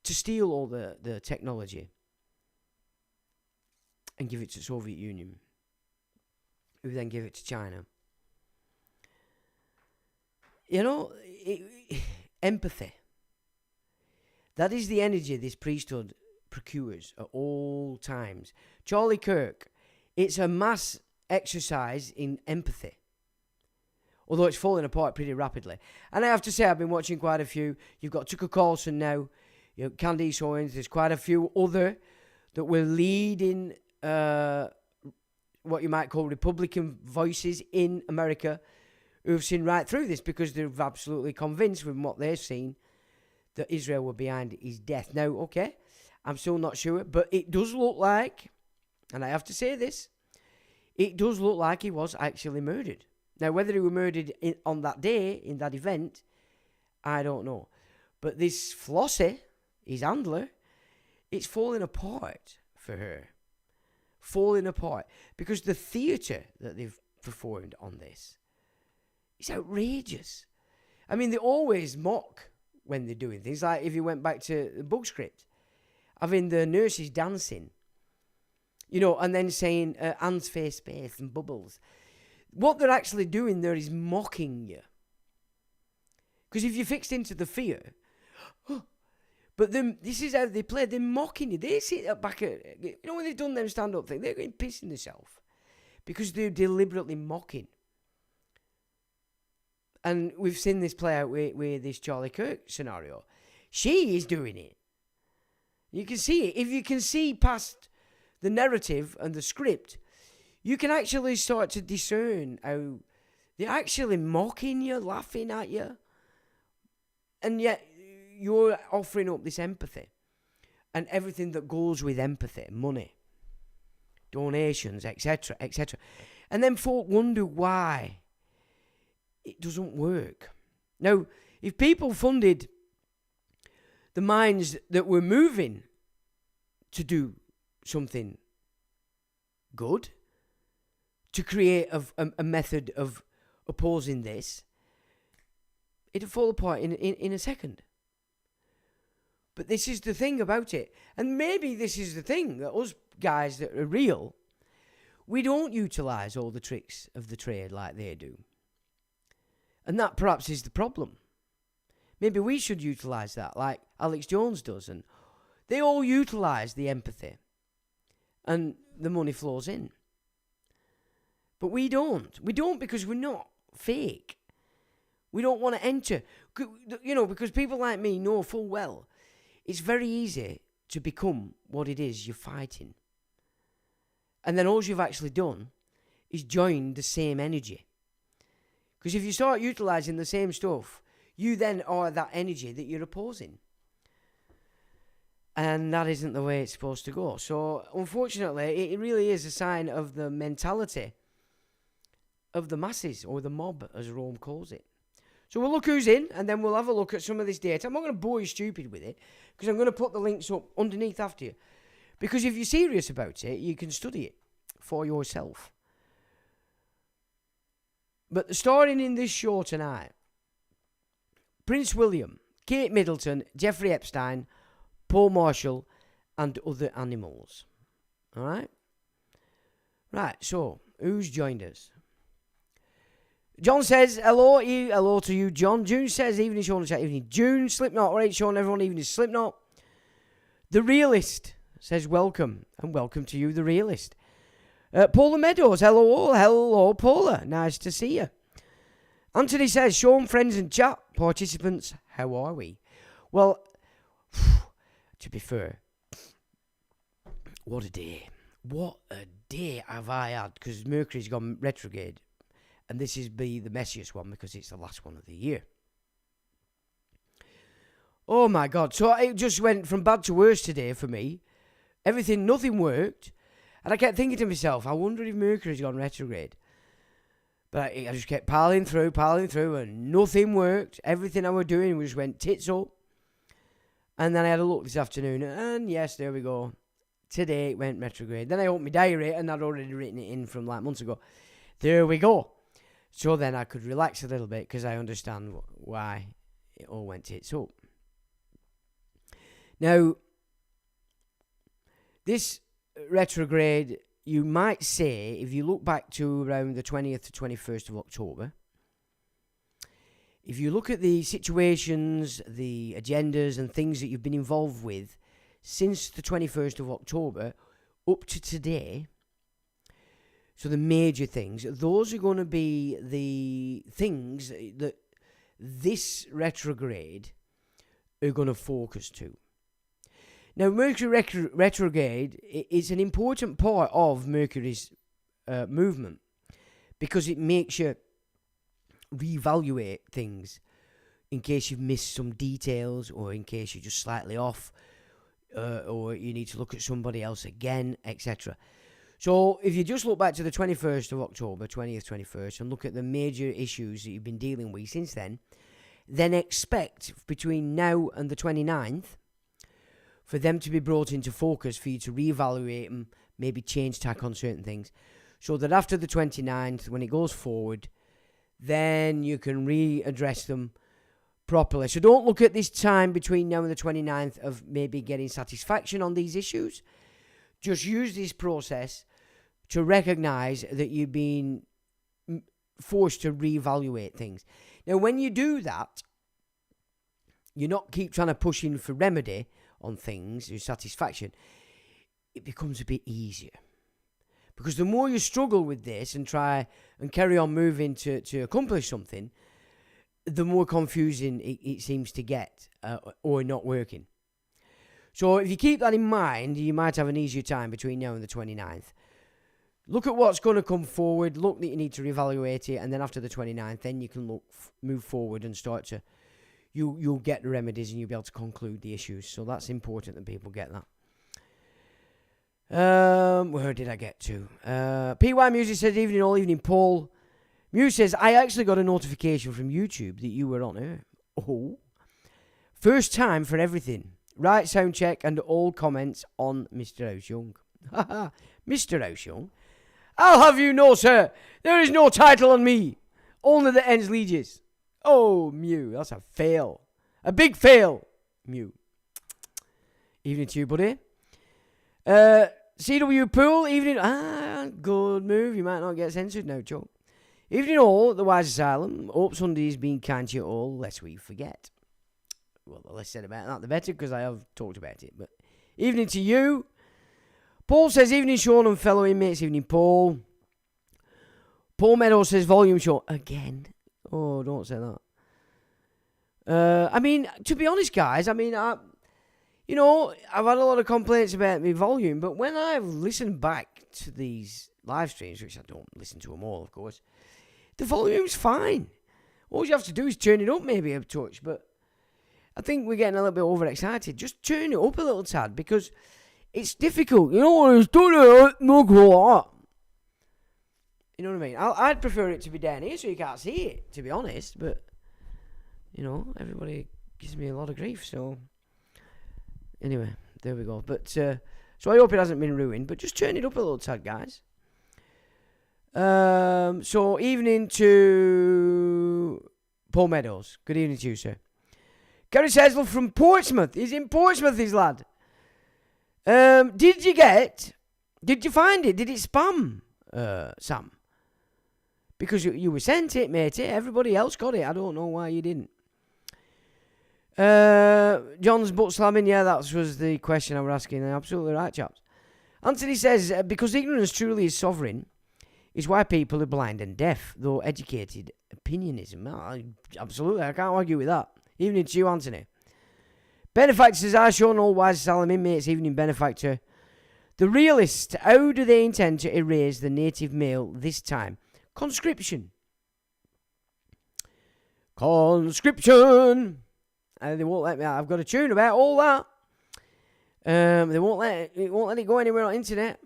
to steal all the technology and give it to the Soviet Union, who then give it to China. You know, empathy. That is the energy this priesthood procures at all times. Charlie Kirk, it's a mass exercise in empathy. Although it's falling apart pretty rapidly. And I have to say, I've been watching quite a few. You've got Tucker Carlson now, you know, Candace Owens, there's quite a few other that were leading what you might call Republican voices in America who've seen right through this because they're absolutely convinced from what they've seen that Israel were behind his death. Now, okay, I'm still not sure, but it does look like, and I have to say this, it does look like he was actually murdered. Now, whether he was murdered on that day, in that event, I don't know. But this Flossie, his handler, it's falling apart for her. Falling apart. Because the theatre that they've performed on this is outrageous. I mean, they always mock when they're doing things. Like if you went back to the book script, having the nurses dancing, you know, and then saying Anne's face, space and bubbles. What they're actually doing there is mocking you. Because if you're fixed into the fear, but then this is how they play. They're mocking you. They sit back at, you know, when they've done them stand-up thing, they're going pissing themselves because they're deliberately mocking. And we've seen this play out with this Charlie Kirk scenario. She is doing it. You can see it. If you can see past the narrative and the script, you can actually start to discern how they're actually mocking you, laughing at you. And yet you're offering up this empathy and everything that goes with empathy, money, donations, etc., etc. And then folk wonder why it doesn't work. Now, if people funded the minds that were moving to do something good, to create a method of opposing this, it'd fall apart in a second. But this is the thing about it. And maybe this is the thing, that us guys that are real, we don't utilise all the tricks of the trade like they do. And that perhaps is the problem. Maybe we should utilise that like Alex Jones does. And they all utilise the empathy. And the money flows in. But we don't. We don't because we're not fake. We don't want to enter. You know, because people like me know full well it's very easy to become what it is you're fighting. And then all you've actually done is join the same energy. Because if you start utilising the same stuff, you then are that energy that you're opposing. And that isn't the way it's supposed to go. So, unfortunately, it really is a sign of the mentality of the masses, or the mob, as Rome calls it. So we'll look who's in, and then we'll have a look at some of this data. I'm not going to bore you stupid with it, because I'm going to put the links up underneath after you. Because if you're serious about it, you can study it for yourself. But starting in this show tonight, Prince William, Kate Middleton, Jeffrey Epstein, Paul Marshall, and other animals. All right? Right, so, who's joined us? John says, hello to you, John. June says, evening, Sean, chat, evening. June, Slipknot, all right, Sean, everyone, evening, Slipknot. The Realist says, welcome, and welcome to you, The Realist. Paula Meadows, hello, Paula, nice to see you. Anthony says, Sean, friends and chat participants, how are we? Well, to be fair, what a day. What a day have I had, because Mercury's gone retrograde. And this is the messiest one because it's the last one of the year. Oh my God. So it just went from bad to worse today for me. Nothing worked. And I kept thinking to myself, I wonder if Mercury's gone retrograde. But I just kept piling through, and nothing worked. Everything I was doing just went tits up. And then I had a look this afternoon, and yes, there we go. Today it went retrograde. Then I opened my diary, and I'd already written it in from like months ago. There we go. So then I could relax a little bit because I understand why it all went tits up. Now, this retrograde, you might say, if you look back to around the 20th to 21st of October, if you look at the situations, the agendas and things that you've been involved with since the 21st of October up to today, so the major things, those are going to be the things that this retrograde are going to focus to. Now, Mercury retrograde is an important part of Mercury's movement because it makes you reevaluate things in case you've missed some details or in case you're just slightly off or you need to look at somebody else again, etc. So if you just look back to the 21st of October, 20th, 21st, and look at the major issues that you've been dealing with since then expect between now and the 29th for them to be brought into focus, for you to reevaluate them, maybe change tack on certain things, so that after the 29th, when it goes forward, then you can readdress them properly. So don't look at this time between now and the 29th of maybe getting satisfaction on these issues. Just use this process to recognise that you've been forced to reevaluate things. Now, when you do that, you not keep trying to push in for remedy on things, your satisfaction, it becomes a bit easier. Because the more you struggle with this and try and carry on moving to accomplish something, the more confusing it seems to get or not working. So if you keep that in mind, you might have an easier time between now and the 29th. Look at what's going to come forward, look that you need to reevaluate it, and then after the 29th, then you can move forward and start to, you'll get the remedies and you'll be able to conclude the issues. So that's important that people get that. Where did I get to? PY Music says, evening all, evening Paul. Muse says, I actually got a notification from YouTube that you were on air. Oh. First time for everything. Right sound check and all comments on Mr. House Young. Mr. House Young. I'll have you know, sir, there is no title on me. Only the ends leages. Oh, Mew, that's a fail. A big fail, Mew. Evening to you, buddy. CW Pool, evening. Good move. You might not get censored now, Joe. Evening all at the Wise Asylum. Hope Sunday's been kind to you all, lest we forget. Well, the less said about that, the better, because I have talked about it. But evening to you. Paul says, evening, Sean and fellow inmates. Evening, Paul. Paul Meadows says, volume, Sean. Again. Oh, don't say that. I mean, to be honest, guys, I mean, I've had a lot of complaints about my volume, but when I've listened back to these live streams, which I don't listen to them all, of course, the volume's fine. All you have to do is turn it up maybe a touch, but I think we're getting a little bit overexcited. Just turn it up a little tad, because it's difficult. You know what it's doing? No go like that. You know what I mean? I'd prefer it to be down here so you can't see it, to be honest. But, everybody gives me a lot of grief. So, anyway, there we go. But, so I hope it hasn't been ruined. But just turn it up a little tad, guys. So, evening to Paul Meadows. Good evening to you, sir. Gary Sesel from Portsmouth. He's in Portsmouth, his lad. Did you find it? Did it spam, Sam? Because you were sent it, matey. Everybody else got it. I don't know why you didn't. John's butt slamming. Yeah, that was the question I was asking. Absolutely right, chaps. Anthony says, because ignorance truly is sovereign, is why people are blind and deaf, though educated opinionism. Absolutely, I can't argue with that. Evening to you, Anthony. Benefactor says, I shown all wise asylum inmates, evening benefactor. The realist, how do they intend to erase the native male this time? Conscription. They won't let me. I've got a tune about all that. They won't let it go anywhere on the internet.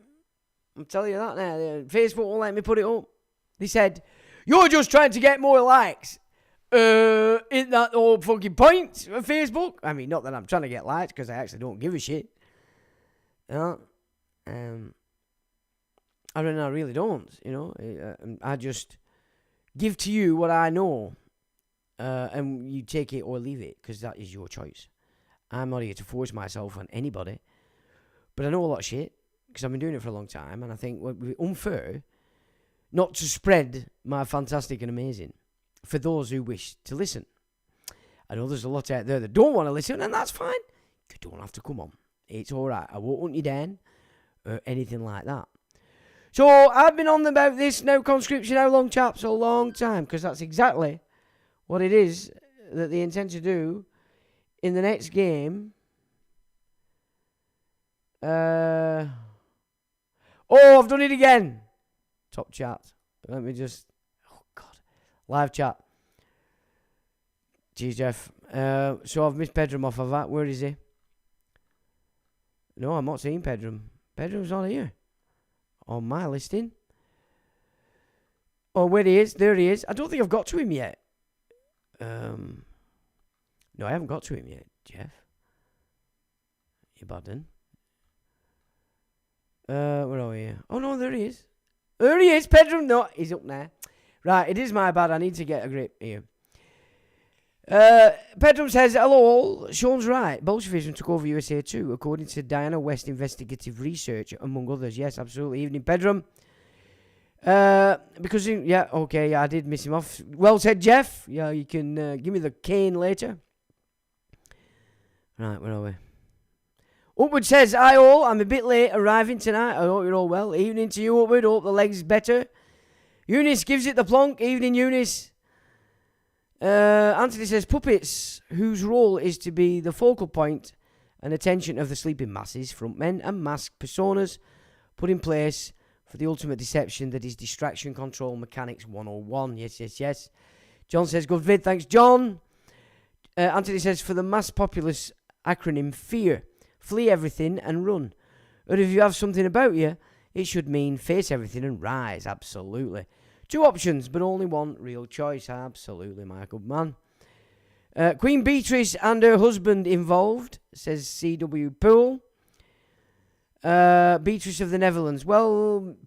I'm telling you that now. Facebook won't let me put it up. They said, you're just trying to get more likes. Isn't that the whole fucking point of Facebook? I mean, not that I'm trying to get likes, because I actually don't give a shit. I really don't, I just give to you what I know, and you take it or leave it, because that is your choice. I'm not here to force myself on anybody, but I know a lot of shit, because I've been doing it for a long time, and I think it would be unfair not to spread my fantastic and amazing for those who wish to listen. I know there's a lot out there that don't want to listen, and that's fine. You don't have to come on. It's all right. I won't hunt you down or anything like that. So I've been on about this now, conscription, how long, chaps? A long time, because that's exactly what it is that they intend to do in the next game. I've done it again. Top chat. Let me just... Oh, God. Live chat. Jeez, Jeff. So I've missed Pedram off of that. Where is he? No, I'm not seeing Pedram. Pedram's not here. On my listing. Oh, where he is. There he is. I don't think I've got to him yet. No, I haven't got to him yet, Jeff. You badden. Where are we? Oh, no, there he is. There he is, Pedram. No, he's up there. Right, it is my bad. I need to get a grip here. Pedram says, hello all. Sean's right. Bolshevism took over USA too, according to Diana West Investigative Research, among others. Yes, absolutely. Evening, Pedram. Because, I did miss him off. Well said, Jeff. Yeah, you can give me the cane later. Right, where are we? Upward says, hi all, I'm a bit late arriving tonight. I hope you're all well. Evening to you, Upward. Hope the leg's better. Eunice gives it the plonk. Evening, Eunice. Anthony says, puppets, whose role is to be the focal point and attention of the sleeping masses, frontmen and masked personas put in place for the ultimate deception that is distraction control mechanics 101. Yes. John says, good vid. Thanks, John. Anthony says, for the mass populace acronym FEAR. Flee everything and run. Or if you have something about you, it should mean face everything and rise. Absolutely. 2 options, but only one real choice. Absolutely, my good man. Queen Beatrice and her husband involved, says C.W. Poole. Beatrice of the Netherlands. Well,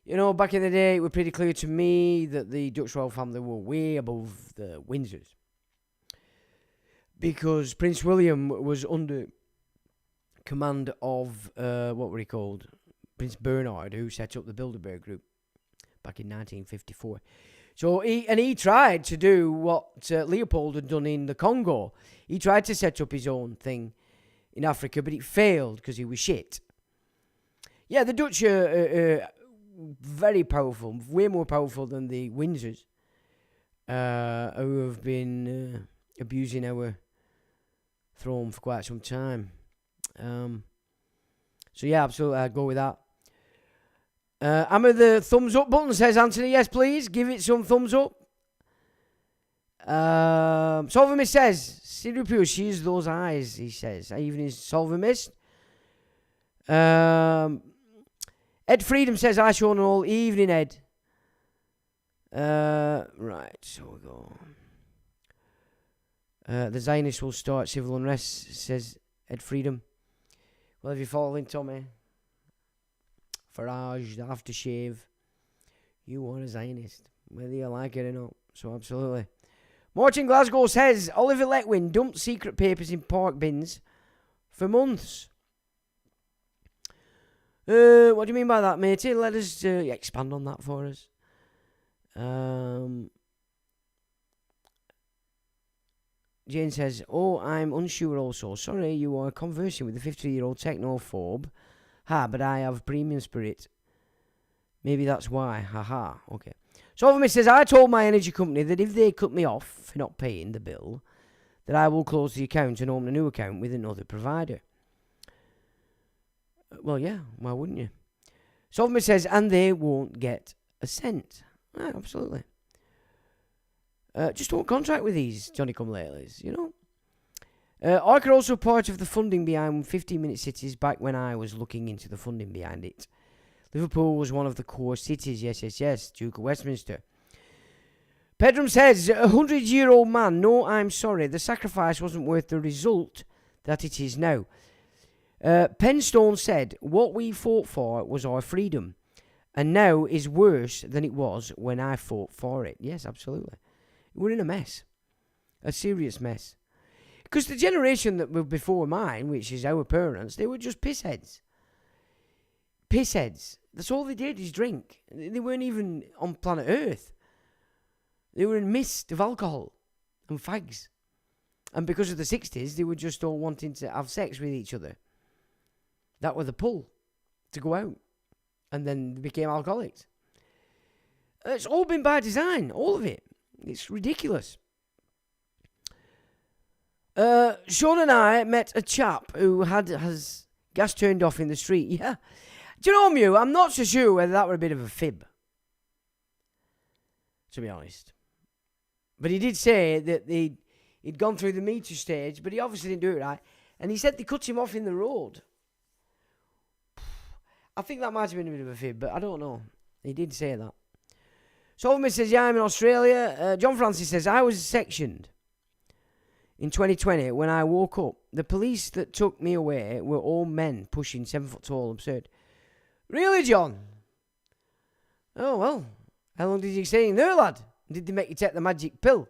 back in the day, it was pretty clear to me that the Dutch royal family were way above the Windsors. Because Prince William was under command of, what were he called? Prince Bernhard, who set up the Bilderberg Group back in 1954. So he tried to do what Leopold had done in the Congo. He tried to set up his own thing in Africa, but it failed because he was shit. Yeah, the Dutch are very powerful, way more powerful than the Windsors, who have been abusing our throne for quite some time. So yeah, absolutely, I'd go with that. Hammer the thumbs up button, says Anthony. Yes, please, give it some thumbs up. Solvamist says, Sirius, she's those eyes, he says. Even is Solvamist. Ed Freedom says, I Sean all. Evening, Ed. Right, so we go. The Zionists will start civil unrest, says Ed Freedom. Well, if you fall in, Tommy, Farage, the aftershave, you are a Zionist, whether you like it or not. So, absolutely. Martin Glasgow says Oliver Letwin dumped secret papers in park bins for months. What do you mean by that, matey? Let us expand on that for us. Jane says, oh, I'm unsure also. Sorry, you are conversing with a 50-year-old technophobe. Ha, but I have premium spirit. Maybe that's why. Ha. Okay. Solomon says, I told my energy company that if they cut me off for not paying the bill, that I will close the account and open a new account with another provider. Well, yeah, why wouldn't you? Solomon says, and they won't get a cent. Right, absolutely. Just don't contract with these Johnny-come-latelys, you know. Arc are also part of the funding behind 15-minute cities back when I was looking into the funding behind it. Liverpool was one of the core cities, yes, Duke of Westminster. Pedram says, 100-year-old man, no, I'm sorry, the sacrifice wasn't worth the result that it is now. Penstone said, what we fought for was our freedom, and now is worse than it was when I fought for it. Yes, absolutely. We're in a mess. A serious mess. Because the generation that were before mine, which is our parents, they were just pissheads. Pissheads. That's all they did is drink. They weren't even on planet Earth. They were in mist of alcohol and fags. And because of the 60s, they were just all wanting to have sex with each other. That were the pull to go out. And then they became alcoholics. It's all been by design, all of it. It's ridiculous. Sean and I met a chap who has gas turned off in the street. Yeah. Do you know, Mew, I'm not so sure whether that were a bit of a fib, to be honest. But he did say that he'd gone through the meter stage, but he obviously didn't do it right. And he said they cut him off in the road. I think that might have been a bit of a fib, but I don't know. He did say that. Solomon says, yeah, I'm in Australia. John Francis says, I was sectioned in 2020 when I woke up. The police that took me away were all men pushing 7 foot tall. Absurd. Really, John? Oh, well. How long did you stay in there, lad? Did they make you take the magic pill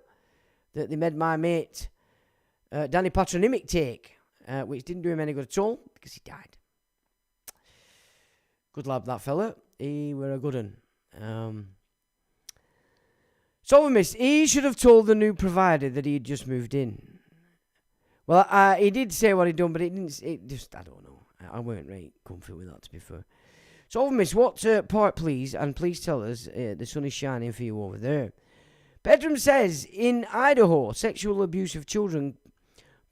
that they made my mate Danny Patronymic take, which didn't do him any good at all because he died. Good lad, that fella. He were a good un. Solomon, he should have told the new provider that he'd just moved in. Well, he did say what he'd done, but I don't know. I weren't right comfy with that, to be fair. Solomon, what part, please, and please tell us the sun is shining for you over there. Bedroom says, in Idaho, sexual abuse of children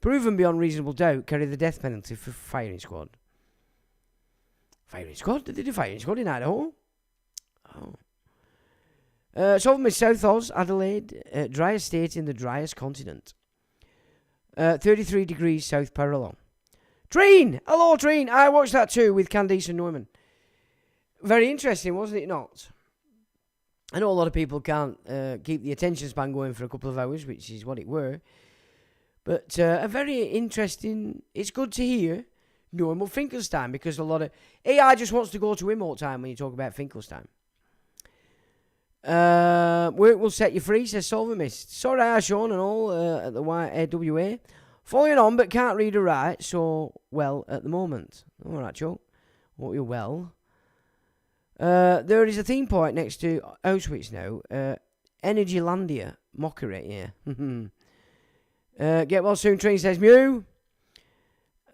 proven beyond reasonable doubt carry the death penalty for firing squad. Firing squad? Did they do firing squad in Idaho? Oh. Solomon, South Oz, Adelaide, driest state in the driest continent. 33 degrees south parallel. Treen! Hello, Treen! I watched that too with Candice and Norman. Very interesting, wasn't it not? I know a lot of people can't keep the attention span going for a couple of hours, which is what it were. But a very interesting... It's good to hear normal Finkelstein, because a lot of... AI just wants to go to him all the time when you talk about Finkelstein. Work will set you free, says Solver Mist. Sorry, Sean and all at the YAWA. Following on, but can't read or write, so well at the moment. All right, Joe. Hope you're well. There is a theme park next to Auschwitz now. Energylandia. Mockery, yeah. Get well soon, Train, says Mew.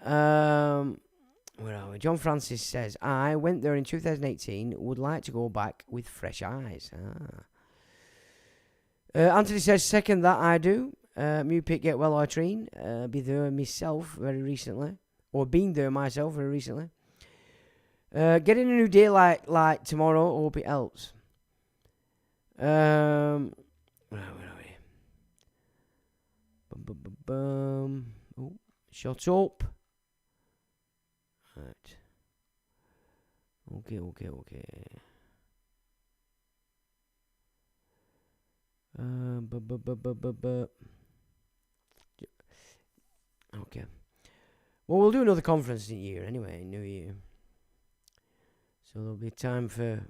Where are we? John Francis says, I went there in 2018, would like to go back with fresh eyes. Anthony says, second that I do. Mew pick, get well, I train. Be there myself very recently. Or been there myself very recently. Getting a new daylight light tomorrow, hope it helps. Where are we? Oh, shut up. Right. Okay. Okay. Well, we'll do another conference in year anyway, New Year. So there'll be time for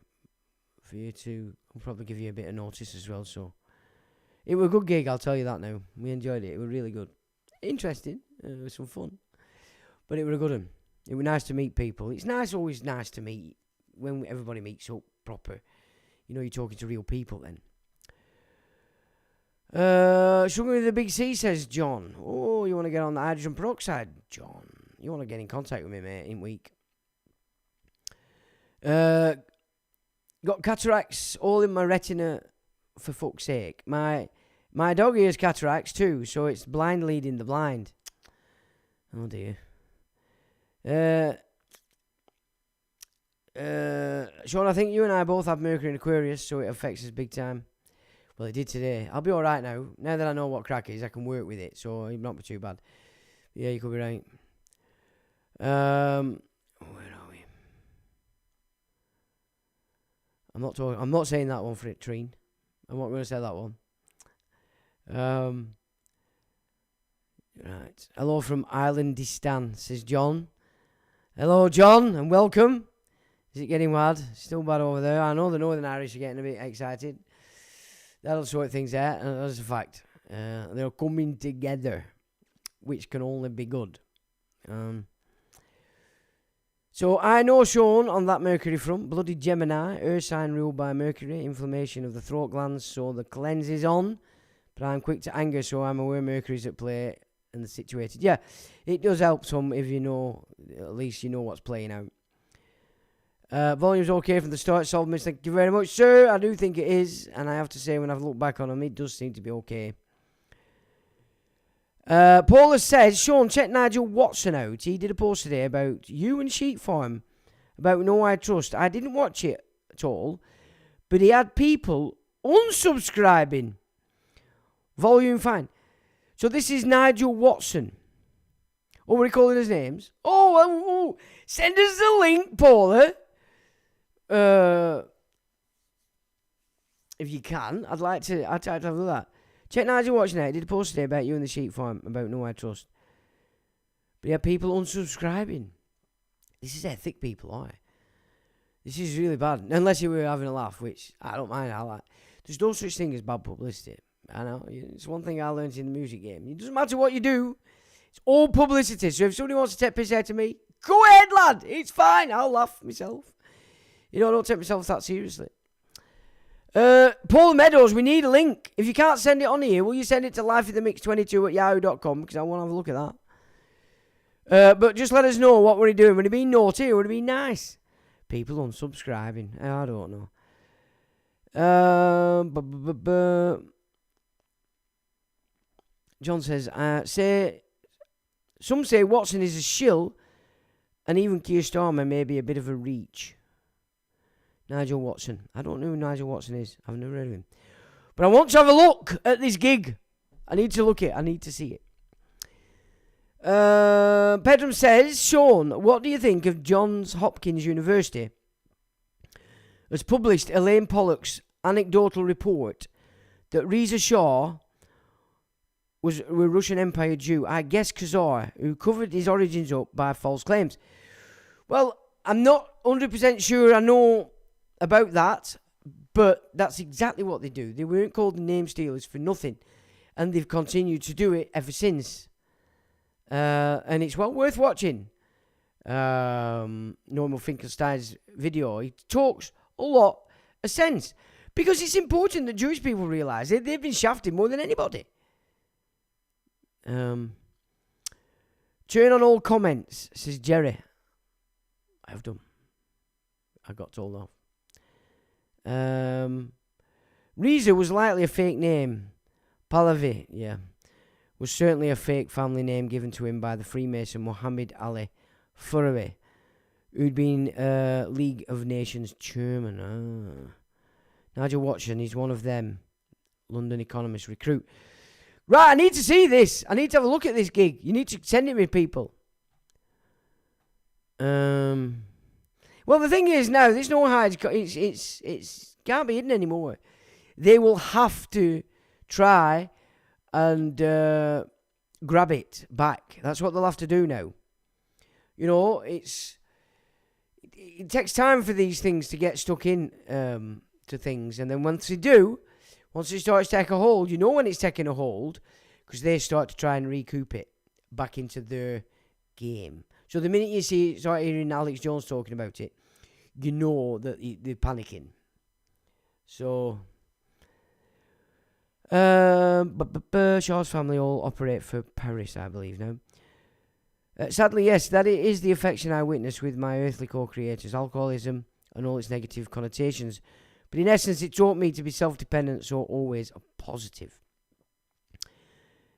you to. I'll probably give you a bit of notice as well. So it was a good gig, I'll tell you that now. We enjoyed it. It was really good, interesting. It was some fun, but it was a good one. It was nice to meet people. It's always nice to meet when everybody meets up proper. You know, you're talking to real people then. Sugar with the Big C, says John. Oh, you want to get on the hydrogen peroxide, John? You want to get in contact with me, mate, in week. Got cataracts all in my retina, for fuck's sake. My doggy has cataracts too, so it's blind leading the blind. Oh dear. Sean, I think you and I both have Mercury in Aquarius, so it affects us big time. Well, it did today. I'll be alright now. Now that I know what crack is, I can work with it, so it'll not be too bad. Yeah, you could be right. Where are we? I'm not saying that one for it, Treen. I'm not going to say that one. Right. Hello from Islandistan, says John. Hello, John, and welcome. Is it getting bad? Still bad over there. I know the Northern Irish are getting a bit excited. That'll sort things out, and that's a fact. They're coming together, which can only be good. So I know Sean on that Mercury front. Bloody Gemini, earth sign ruled by Mercury, inflammation of the throat glands, so the cleanse is on. But I'm quick to anger, so I'm aware Mercury's at play and situated. Yeah, it does help some if you know, at least you know what's playing out. Volume's okay from the start. Solvements, thank you very much, sir. I do think it is, and I have to say, when I've looked back on them, it does seem to be okay. Paula says, Sean, check Nigel Watson out. He did a post today about you and Sheep Farm, about No I Trust. I didn't watch it at all, but he had people unsubscribing. Volume fine. So this is Nigel Watson. What were we calling his names? Oh, send us the link, Paula. If you can, I'd like to have a look at that. Check Nigel Watson out. He did a post today about you and the Sheep Farm, about No I Trust. But yeah, people unsubscribing. This is ethic, people, aren't they? This is really bad. Unless you were having a laugh, which I don't mind. I like. There's no such thing as bad publicity. I know. It's one thing I learned in the music game. It doesn't matter what you do. It's all publicity. So if somebody wants to take piss out of me, go ahead, lad. It's fine. I'll laugh myself. You know, I don't take myself that seriously. Paul Meadows, we need a link. If you can't send it on here, will you send it to lifeinthemix22@yahoo.com? Because I want to have a look at that. But just let us know what we're doing. Would it be naughty or would it be nice? People unsubscribing. I don't know. John says, some say Watson is a shill, and even Keir Starmer may be a bit of a reach. Nigel Watson. I don't know who Nigel Watson is. I've never heard of him. But I want to have a look at this gig. I need to look at it. I need to see it. Pedram says, Sean, what do you think of Johns Hopkins University has published Elaine Pollock's anecdotal report that Reza Shah was a Russian Empire Jew, I guess Khazar, who covered his origins up by false claims? Well, I'm not 100% sure I know about that, but that's exactly what they do. They weren't called the name stealers for nothing, and they've continued to do it ever since. And it's well worth watching. Norman Finkelstein's video. He talks a lot of sense, because it's important that Jewish people realise they've been shafted more than anybody. Turn on all comments, says Jerry. I've done. I got told off. Reza was likely a fake name. Pahlavi, yeah, was certainly a fake family name given to him by the Freemason Muhammad Ali Furawi, who'd been League of Nations chairman. Nigel Watson is one of them. London Economist recruit. Right, I need to see this. I need to have a look at this gig. You need to send it me, people. Well, the thing is now, there's no hide. It's can't be hidden anymore. They will have to try and grab it back. That's what they'll have to do now. You know, it takes time for these things to get stuck in to things, and then once it starts to take a hold, you know when it's taking a hold, because they start to try and recoup it back into their game. So the minute you start hearing Alex Jones talking about it, you know that they're panicking. So, Shaw's family all operate for Paris, I believe now. Sadly, yes, that is the affection I witnessed with my earthly co-creators, alcoholism and all its negative connotations. But in essence, it taught me to be self-dependent, so always a positive.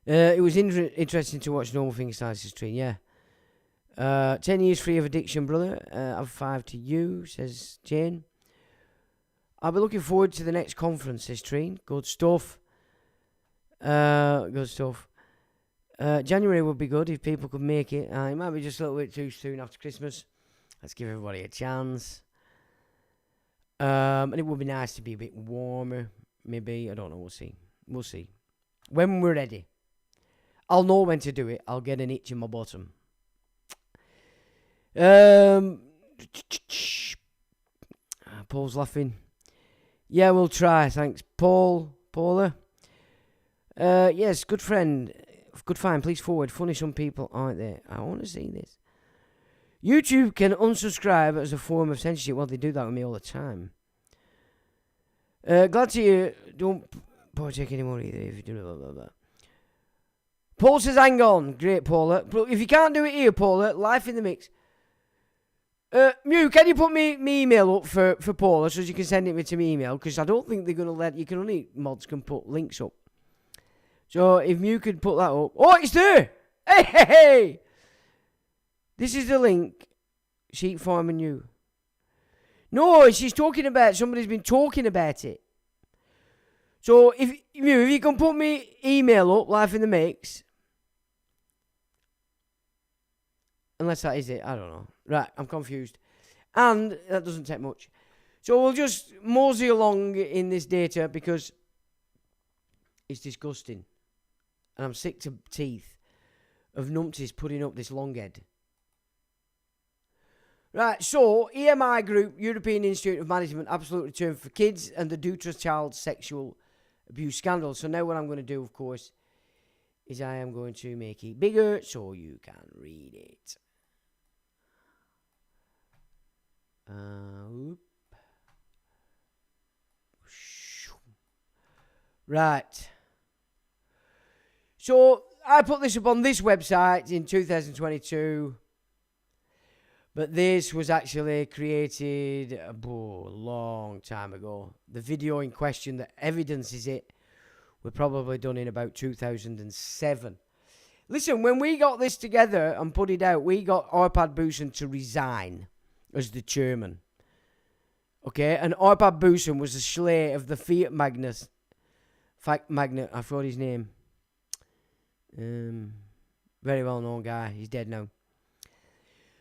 It was interesting to watch Normal Finger Slices stream, yeah. 10 years free of addiction, brother. I'm 5 to you, says Jane. I'll be looking forward to the next conference, says Treen. Good stuff. Good stuff. January would be good if people could make it. It might be just a little bit too soon after Christmas. Let's give everybody a chance. And it would be nice to be a bit warmer, maybe. I don't know. We'll see. We'll see. When we're ready. I'll know when to do it. I'll get an itch in my bottom. Paul's laughing. Yeah, we'll try. Thanks, Paula. Yes, good friend. Good find. Please forward. Funny some people aren't there. I want to see this. YouTube can unsubscribe as a form of censorship. Well, they do that with me all the time. Glad to hear. Don't partake anymore either. If you do blah, blah, blah. Paul says, hang on. Great, Paula. If you can't do it here, Paula, life in the mix. Mew, can you put me email up for Paula so you can send it to me email? Because I don't think they're going to let... mods can put links up. So if Mew could put that up. Oh, it's there! Hey! This is the link. Sheep Farm and you. No, she's talking about... Somebody's been talking about it. So if you can put me email up, Life in the Mix. Unless that is it. I don't know. Right, I'm confused. And that doesn't take much. So we'll just mosey along in this data because it's disgusting. And I'm sick to teeth of numpties putting up this long head. Right, so EMI Group, European Institute of Management, absolute return for kids and the Dutra child sexual abuse scandal. So now what I'm going to do, of course, is I am going to make it bigger so you can read it. Right. So I put this up on this website in 2022, but this was actually created a long time ago. The video in question that evidences it were probably done in about 2007. Listen, when we got this together and put it out, we got Arpad Boosen to resign as the chairman. Okay, and Arpad Boosen was the slayer of the Fiat magnate, I forgot his name. Very well known guy. He's dead now.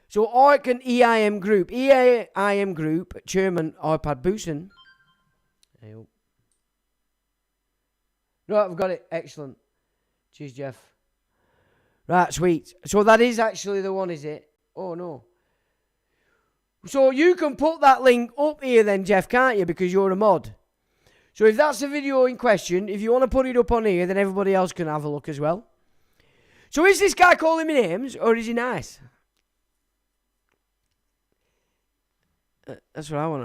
So ARC and EIM Group. EIM Group chairman Arpad Boosen. Right, I've got it. Excellent. Cheers, Jeff. Right, sweet. So that is actually the one, is it? Oh, no. So you can put that link up here then, Jeff, can't you? Because you're a mod. So if that's the video in question, if you want to put it up on here, then everybody else can have a look as well. So is this guy calling me names, or is he nice? That's what I want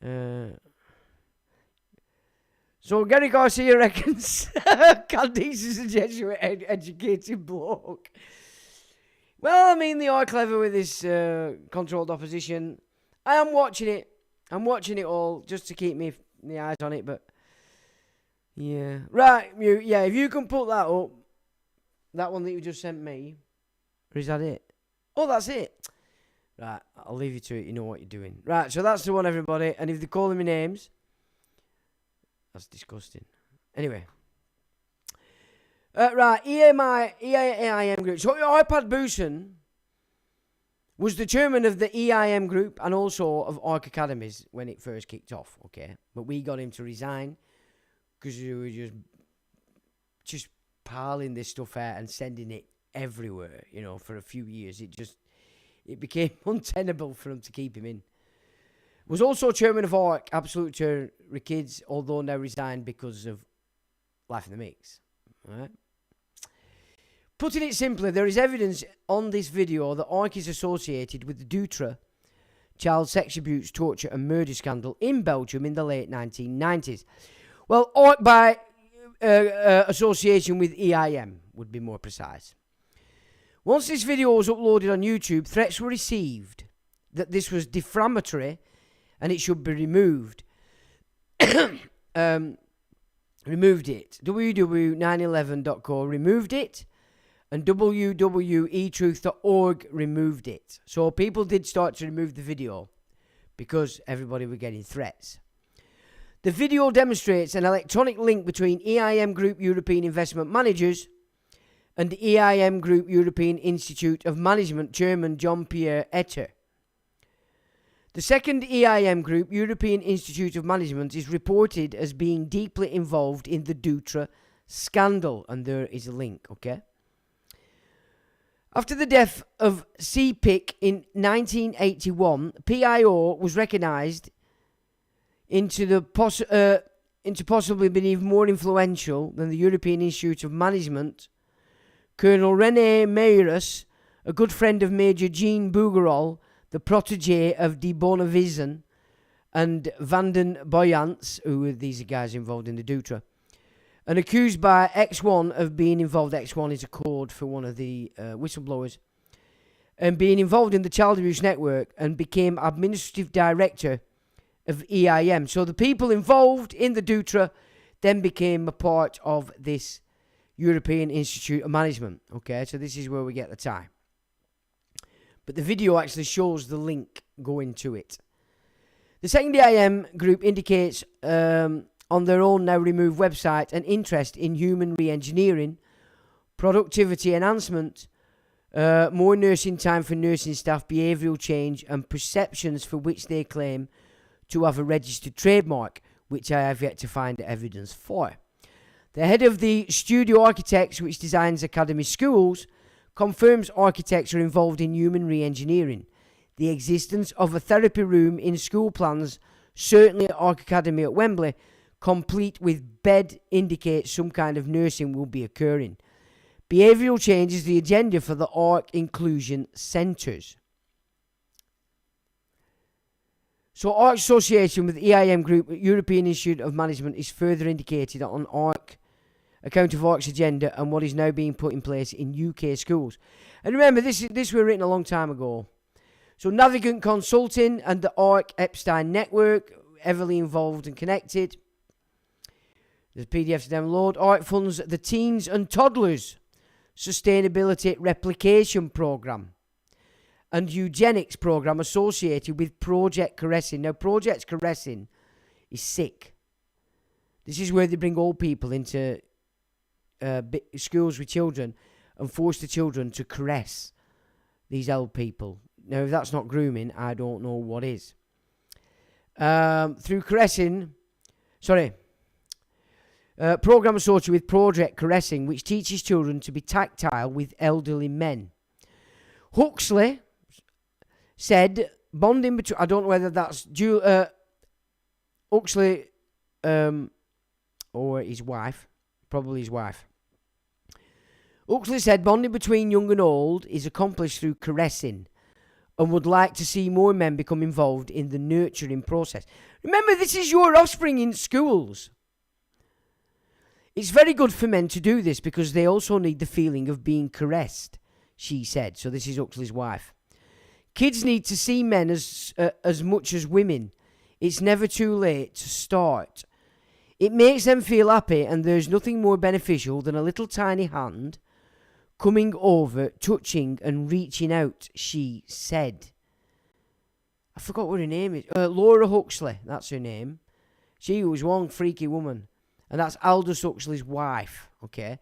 to know. So Gary Garcia reckons Candice is a Jesuit educated bloke. Well, I mean, they are clever with this controlled opposition. I am watching it. I'm watching it all just to keep my eyes on it, but yeah. Right, yeah, if you can put that up, that one that you just sent me, or is that it? Oh, that's it. Right, I'll leave you to it. You know what you're doing. Right, so that's the one, everybody. And if they're calling me names, that's disgusting. Anyway. Right, EIM Group. So Arpad Boosen was the chairman of the EIM Group and also of ARC Academies when it first kicked off, okay? But we got him to resign because they were just piling this stuff out and sending it everywhere, for a few years. It became untenable for him to keep him in. Was also chairman of ARC, Absolute Terror Kids, although now resigned because of Life in the Mix. All right. Putting it simply, there is evidence on this video that ARC is associated with the Dutra child sex abuse, torture and murder scandal in Belgium in the late 1990s. Well, ARC by association with EIM would be more precise. Once this video was uploaded on YouTube, threats were received that this was defamatory and it should be removed. Removed it. www.911.co removed it, and www.etruth.org removed it. So people did start to remove the video because everybody were getting threats. The video demonstrates an electronic link between EIM Group European Investment Managers and the EIM Group European Institute of Management Chairman Jean-Pierre Etter. The second EIM Group, European Institute of Management, is reported as being deeply involved in the Dutra scandal. And there is a link, okay? After the death of CPIC in 1981, PIO was recognised into possibly being even more influential than the European Institute of Management. Colonel René Meyrus, a good friend of Major Jean Bouguereau, the protege of de Bonnevizen and Vanden Boyants, who were these guys involved in the Dutra, and accused by X1 of being involved. X1 is a code for one of the whistleblowers, and being involved in the child abuse network, and became administrative director of EIM. So the people involved in the Dutra then became a part of this European Institute of Management. Okay, so this is where we get the tie. But the video actually shows the link going to it. The second EIM group indicates on their own now removed website an interest in human re-engineering, productivity enhancement, more nursing time for nursing staff, behavioural change and perceptions for which they claim to have a registered trademark, which I have yet to find evidence for. The head of the Studio Architects, which designs academy schools, confirms architects are involved in human re-engineering. The existence of a therapy room in school plans, certainly at Arc Academy at Wembley, complete with bed, indicates some kind of nursing will be occurring. Behavioural change is the agenda for the Arc Inclusion Centres. So Arc association with EIM Group, European Institute of Management, is further indicated on Arc account of Arc's agenda and what is now being put in place in UK schools. And remember, this was written a long time ago. So Navigant Consulting and the Arc Epstein Network, heavily involved and connected. There's a PDF to download. Arc funds the Teens and Toddlers Sustainability Replication Programme and Eugenics Programme associated with Project Caressing. Now, Project Caressing is sick. This is where they bring old people into schools with children and force the children to caress these old people. Now, if that's not grooming, I don't know what is. Through caressing, program associated with Project Caressing, which teaches children to be tactile with elderly men. Huxley said bonding between, I don't know whether that's Huxley or his wife, probably his wife. Huxley said bonding between young and old is accomplished through caressing and would like to see more men become involved in the nurturing process. Remember, this is your offspring in schools. It's very good for men to do this because they also need the feeling of being caressed, she said. So this is Huxley's wife. Kids need to see men as much as women. It's never too late to start. It makes them feel happy, and there's nothing more beneficial than a little tiny hand coming over, touching and reaching out, she said. I forgot what her name is. Laura Huxley, that's her name. She was one freaky woman. And that's Aldous Huxley's wife, okay?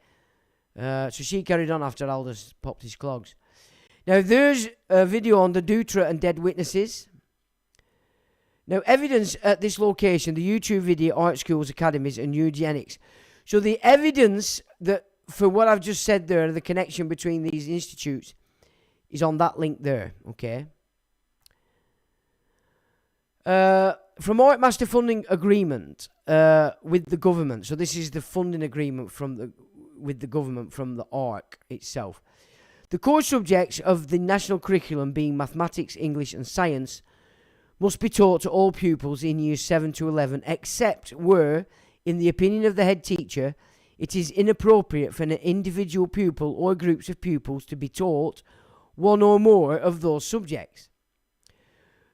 So she carried on after Aldous popped his clogs. Now, there's a video on the Dutra and dead witnesses. Now, evidence at this location, the YouTube video, art schools, academies, and eugenics. So the evidence that, for what I've just said there, the connection between these institutes, is on that link there, okay? From Art Master Funding Agreement with the government. So this is the funding agreement with the government from the ARC itself. The core subjects of the national curriculum, being mathematics, English, and science, must be taught to all pupils in years 7 to 11, except where, in the opinion of the head teacher, it is inappropriate for an individual pupil or groups of pupils to be taught one or more of those subjects.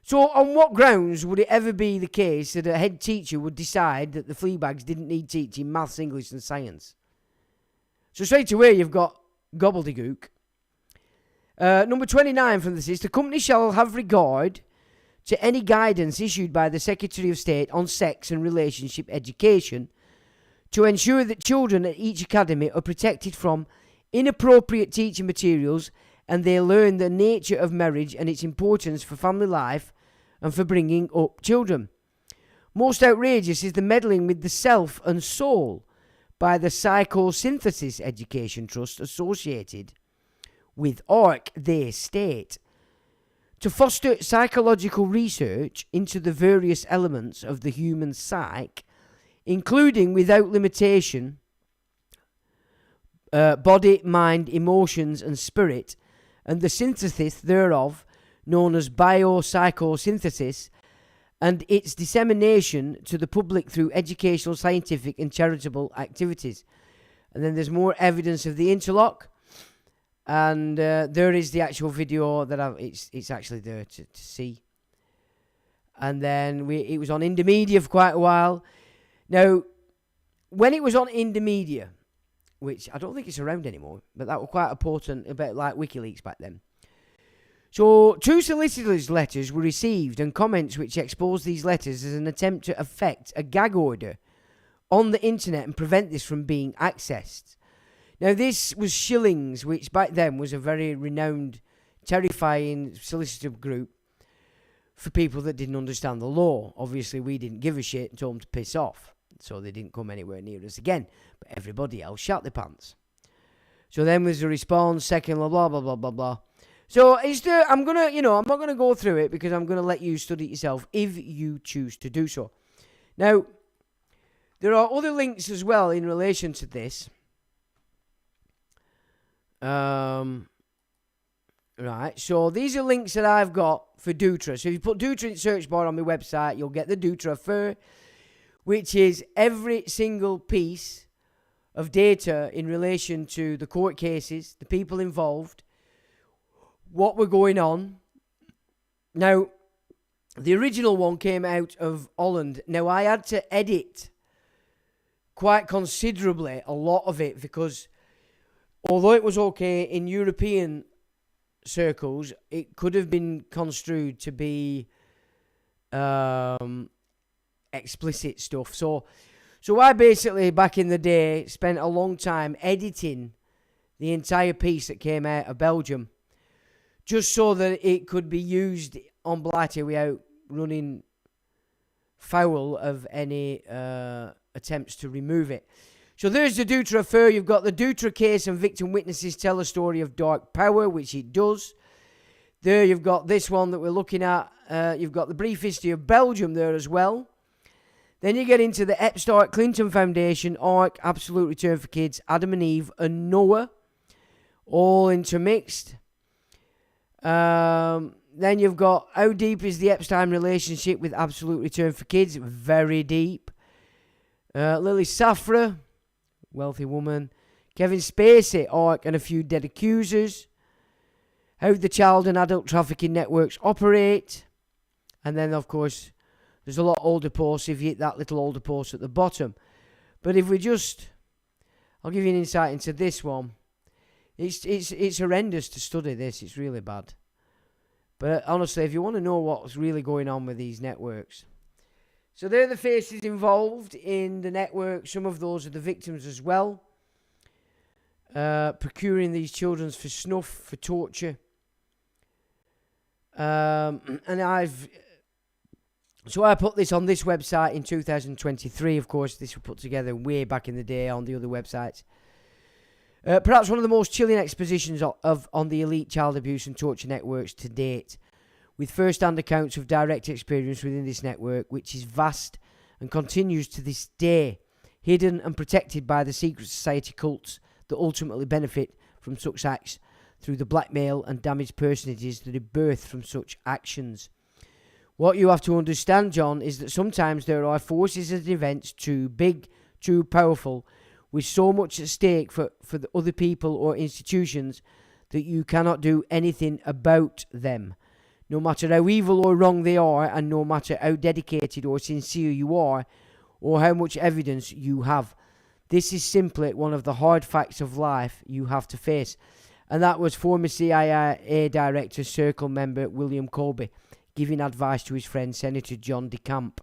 So on what grounds would it ever be the case that a head teacher would decide that the fleabags didn't need teaching maths, English, and science? So straight away you've got gobbledygook. Number 29 from this is, the company shall have regard to any guidance issued by the Secretary of State on sex and relationship education to ensure that children at each academy are protected from inappropriate teaching materials and they learn the nature of marriage and its importance for family life and for bringing up children. Most outrageous is the meddling with the self and soul by the Psychosynthesis Education Trust associated with ARC, they state. To foster psychological research into the various elements of the human psyche, including without limitation body, mind, emotions, and spirit, and the synthesis thereof, known as biopsychosynthesis, and its dissemination to the public through educational, scientific, and charitable activities. And then there's more evidence of the interlock. And there is the actual video that it's actually there to see. And then it was on Indomedia for quite a while. Now, when it was on Indomedia, which I don't think it's around anymore, but that was quite important, a bit like WikiLeaks back then. So, 2 solicitors' letters were received and comments which exposed these letters as an attempt to effect a gag order on the internet and prevent this from being accessed. Now, this was Shillings, which back then was a very renowned, terrifying solicitor group for people that didn't understand the law. Obviously, we didn't give a shit and told them to piss off, so they didn't come anywhere near us again. But everybody else shut their pants. So then was the response, second, blah, blah, blah, blah, blah, blah. So I'm not gonna go through it because I'm gonna let you study it yourself if you choose to do so. Now, there are other links as well in relation to this. Right, so these are links that I've got for Dutra. So if you put Dutra in the search bar on my website, you'll get the Dutra Fur, which is every single piece of data in relation to the court cases, the people involved, what were going on. Now, the original one came out of Holland. Now, I had to edit quite considerably a lot of it because although it was okay in European circles, it could have been construed to be explicit stuff. So I basically, back in the day, spent a long time editing the entire piece that came out of Belgium, just so that it could be used on Blighty without running foul of any attempts to remove it. So there's the Dutra affair. You've got the Dutra case and victim witnesses tell a story of dark power, which it does. There you've got this one that we're looking at. You've got the brief history of Belgium there as well. Then you get into the Epstein Clinton Foundation, ARC, Absolute Return for Kids, Adam and Eve, and Noah, all intermixed. Then you've got how deep is the Epstein relationship with Absolute Return for Kids? Very deep. Lily Safra, wealthy woman. Kevin Spacey, ARC, and a few dead accusers. How the child and adult trafficking networks operate. And then, of course, there's a lot older posts if you hit that little older post at the bottom. But if we just, I'll give you an insight into this one. It's horrendous to study this. It's really bad. But honestly, if you want to know what's really going on with these networks. So they're the faces involved in the network. Some of those are the victims as well. Procuring these children for snuff, for torture. And So I put this on this website in 2023. Of course, this was put together way back in the day on the other websites. Perhaps one of the most chilling expositions on the elite child abuse and torture networks to date, with first-hand accounts of direct experience within this network, which is vast and continues to this day, hidden and protected by the secret society cults that ultimately benefit from such acts through the blackmail and damaged personages that are birthed from such actions. What you have to understand, John, is that sometimes there are forces and events too big, too powerful, with so much at stake for the other people or institutions that you cannot do anything about them. No matter how evil or wrong they are, and no matter how dedicated or sincere you are, or how much evidence you have. This is simply one of the hard facts of life you have to face. And that was former CIA Director Circle member William Colby giving advice to his friend Senator John DeCamp,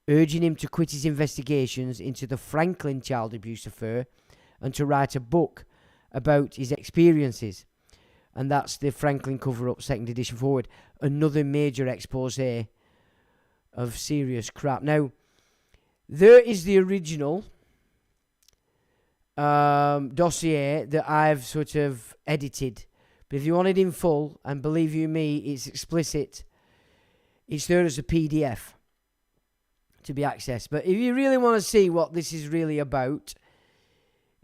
urging him to quit his investigations into the Franklin child abuse affair and to write a book about his experiences. And that's the Franklin cover-up, second edition forward. Another major expose of serious crap. Now, there is the original dossier that I've sort of edited. But if you want it in full, and believe you me, it's explicit, it's there as a PDF to be accessed. But if you really want to see what this is really about,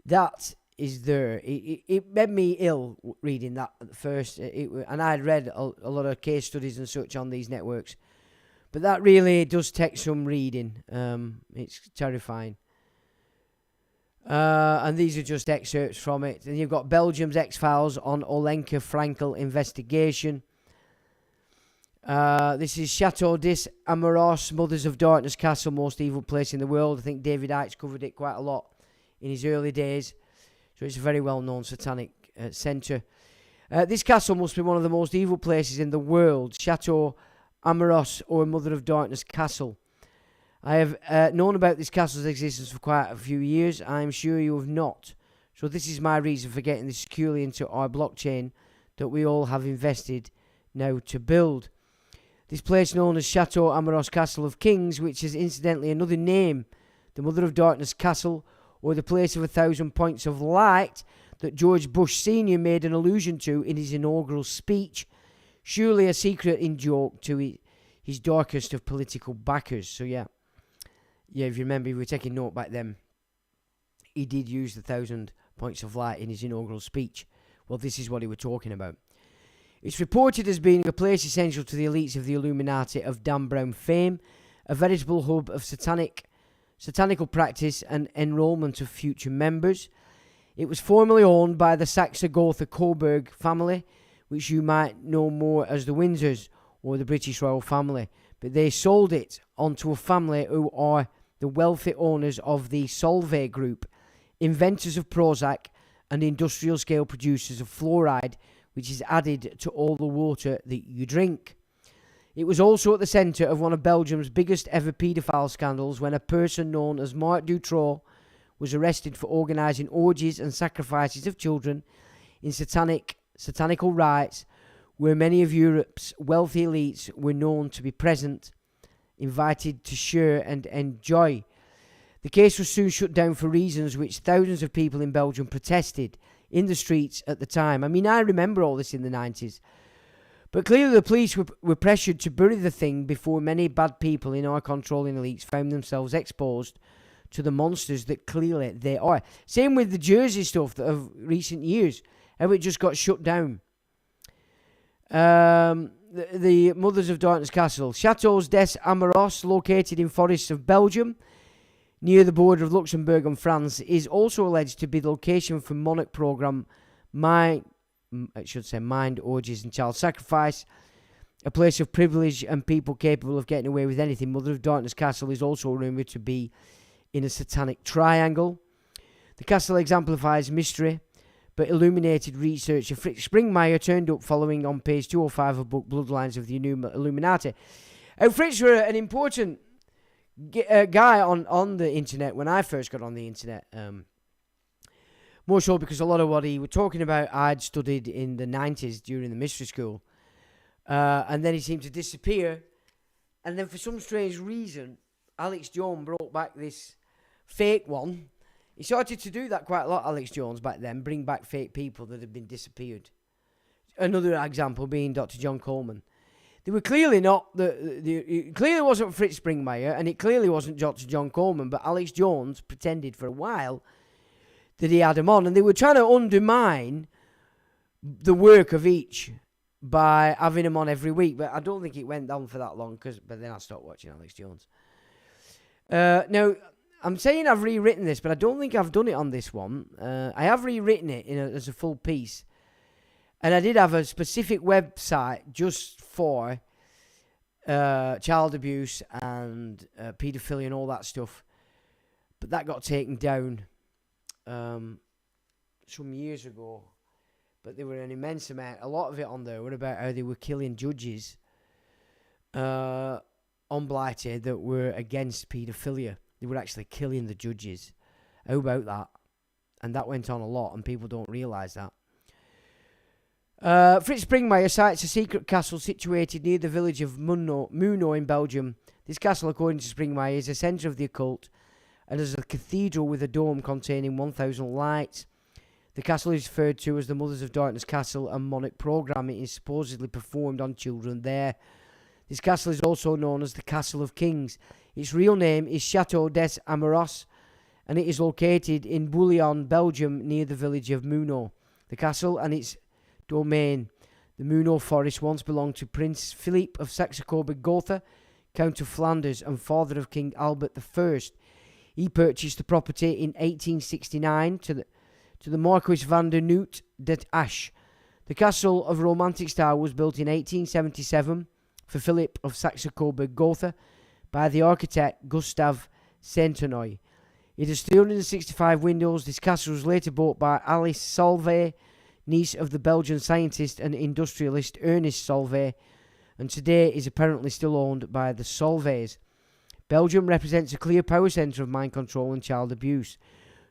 that is there. It made me ill reading that at first. And I'd read a lot of case studies and such on these networks. But that really does take some reading. It's terrifying. And these are just excerpts from it. And you've got Belgium's X-Files on Olenka Frankel investigation. This is Chateau des Amoros, Mothers of Darkness Castle, most evil place in the world. I think David Icke covered it quite a lot in his early days. So it's a very well-known satanic centre. This castle must be one of the most evil places in the world. Chateau Amoros, or Mother of Darkness Castle. I have known about this castle's existence for quite a few years. I'm sure you have not. So this is my reason for getting this securely into our blockchain that we all have invested now to build. This place known as Chateau Amoros Castle of Kings, which is incidentally another name, the Mother of Darkness Castle, or the Place of 1,000 Points of Light, that George Bush Sr. made an allusion to in his inaugural speech. Surely a secret in joke to his darkest of political backers. So yeah, if you remember, we were taking note back then. He did use the 1,000 Points of Light in his inaugural speech. Well, this is what he was talking about. It's reported as being a place essential to the elites of the Illuminati of Dan Brown fame, a veritable hub of satanical practice and enrollment of future members. It was formerly owned by the Saxe-Gotha-Coburg family, which you might know more as the Windsors or the British royal family, but they sold it onto a family who are the wealthy owners of the Solvay Group, inventors of Prozac and industrial-scale producers of fluoride, which is added to all the water that you drink. It was also at the centre of one of Belgium's biggest ever paedophile scandals when a person known as Marc Dutroux was arrested for organising orgies and sacrifices of children in satanical rites where many of Europe's wealthy elites were known to be present, invited to share and enjoy. The case was soon shut down for reasons which thousands of people in Belgium protested in the streets at the time. I mean, I remember all this in the 90s. But clearly the police were pressured to bury the thing before many bad people in our controlling elites found themselves exposed to the monsters that clearly they are. Same with the Jersey stuff of recent years, how it just got shut down. The Mothers of Darkness Castle. Chateaux des Amoros, located in forests of Belgium, near the border of Luxembourg and France, is also alleged to be the location for monarch program Mind Orgies and Child Sacrifice, a place of privilege and people capable of getting away with anything. Mother of Darkness Castle is also rumoured to be in a satanic triangle. The castle exemplifies mystery, but illuminated researcher Fritz Springmeier turned up following on page 205 of book Bloodlines of the Illuminati. Fritz were an important guy on the internet when I first got on the internet. More so because a lot of what he was talking about I'd studied in the 90s during the mystery school. And then he seemed to disappear. And then for some strange reason, Alex Jones brought back this fake one. He started to do that quite a lot, Alex Jones, back then, bring back fake people that had been disappeared. Another example being Dr. John Coleman. They were clearly not, it clearly wasn't Fritz Springmeier, and it clearly wasn't Dr. John Coleman, but Alex Jones pretended for a while that he had him on, and they were trying to undermine the work of each by having him on every week, but I don't think it went on for that long, but then I stopped watching Alex Jones. Now, I'm saying I've rewritten this, but I don't think I've done it on this one. I have rewritten it as a full piece, and I did have a specific website just for child abuse and paedophilia and all that stuff, but that got taken down some years ago. But there were an immense amount. A lot of it on there were about how they were killing judges on Blighty that were against paedophilia. They were actually killing the judges. How about that? And that went on a lot, and people don't realise that. Fritz Springmeier cites a secret castle situated near the village of Muno in Belgium. This castle, according to Springmeier, is a centre of the occult and is a cathedral with a dome containing 1,000 lights. The castle is referred to as the Mothers of Darkness Castle, and demonic programming is supposedly performed on children there. This castle is also known as the Castle of Kings. Its real name is Château des Amours, and it is located in Bouillon, Belgium, near the village of Muno. The castle and its domain, the Muno Forest, once belonged to Prince Philippe of Saxe-Coburg-Gotha, Count of Flanders, and father of King Albert I. He purchased the property in 1869 to the Marquis van der Noot det Asch. The castle of romantic style was built in 1877 for Philip of Saxe-Coburg-Gotha by the architect Gustav Centenoy. It has 365 windows. This castle was later bought by Alice Solvay, niece of the Belgian scientist and industrialist Ernest Solvay, and today is apparently still owned by the Solvays. Belgium represents a clear power centre of mind control and child abuse.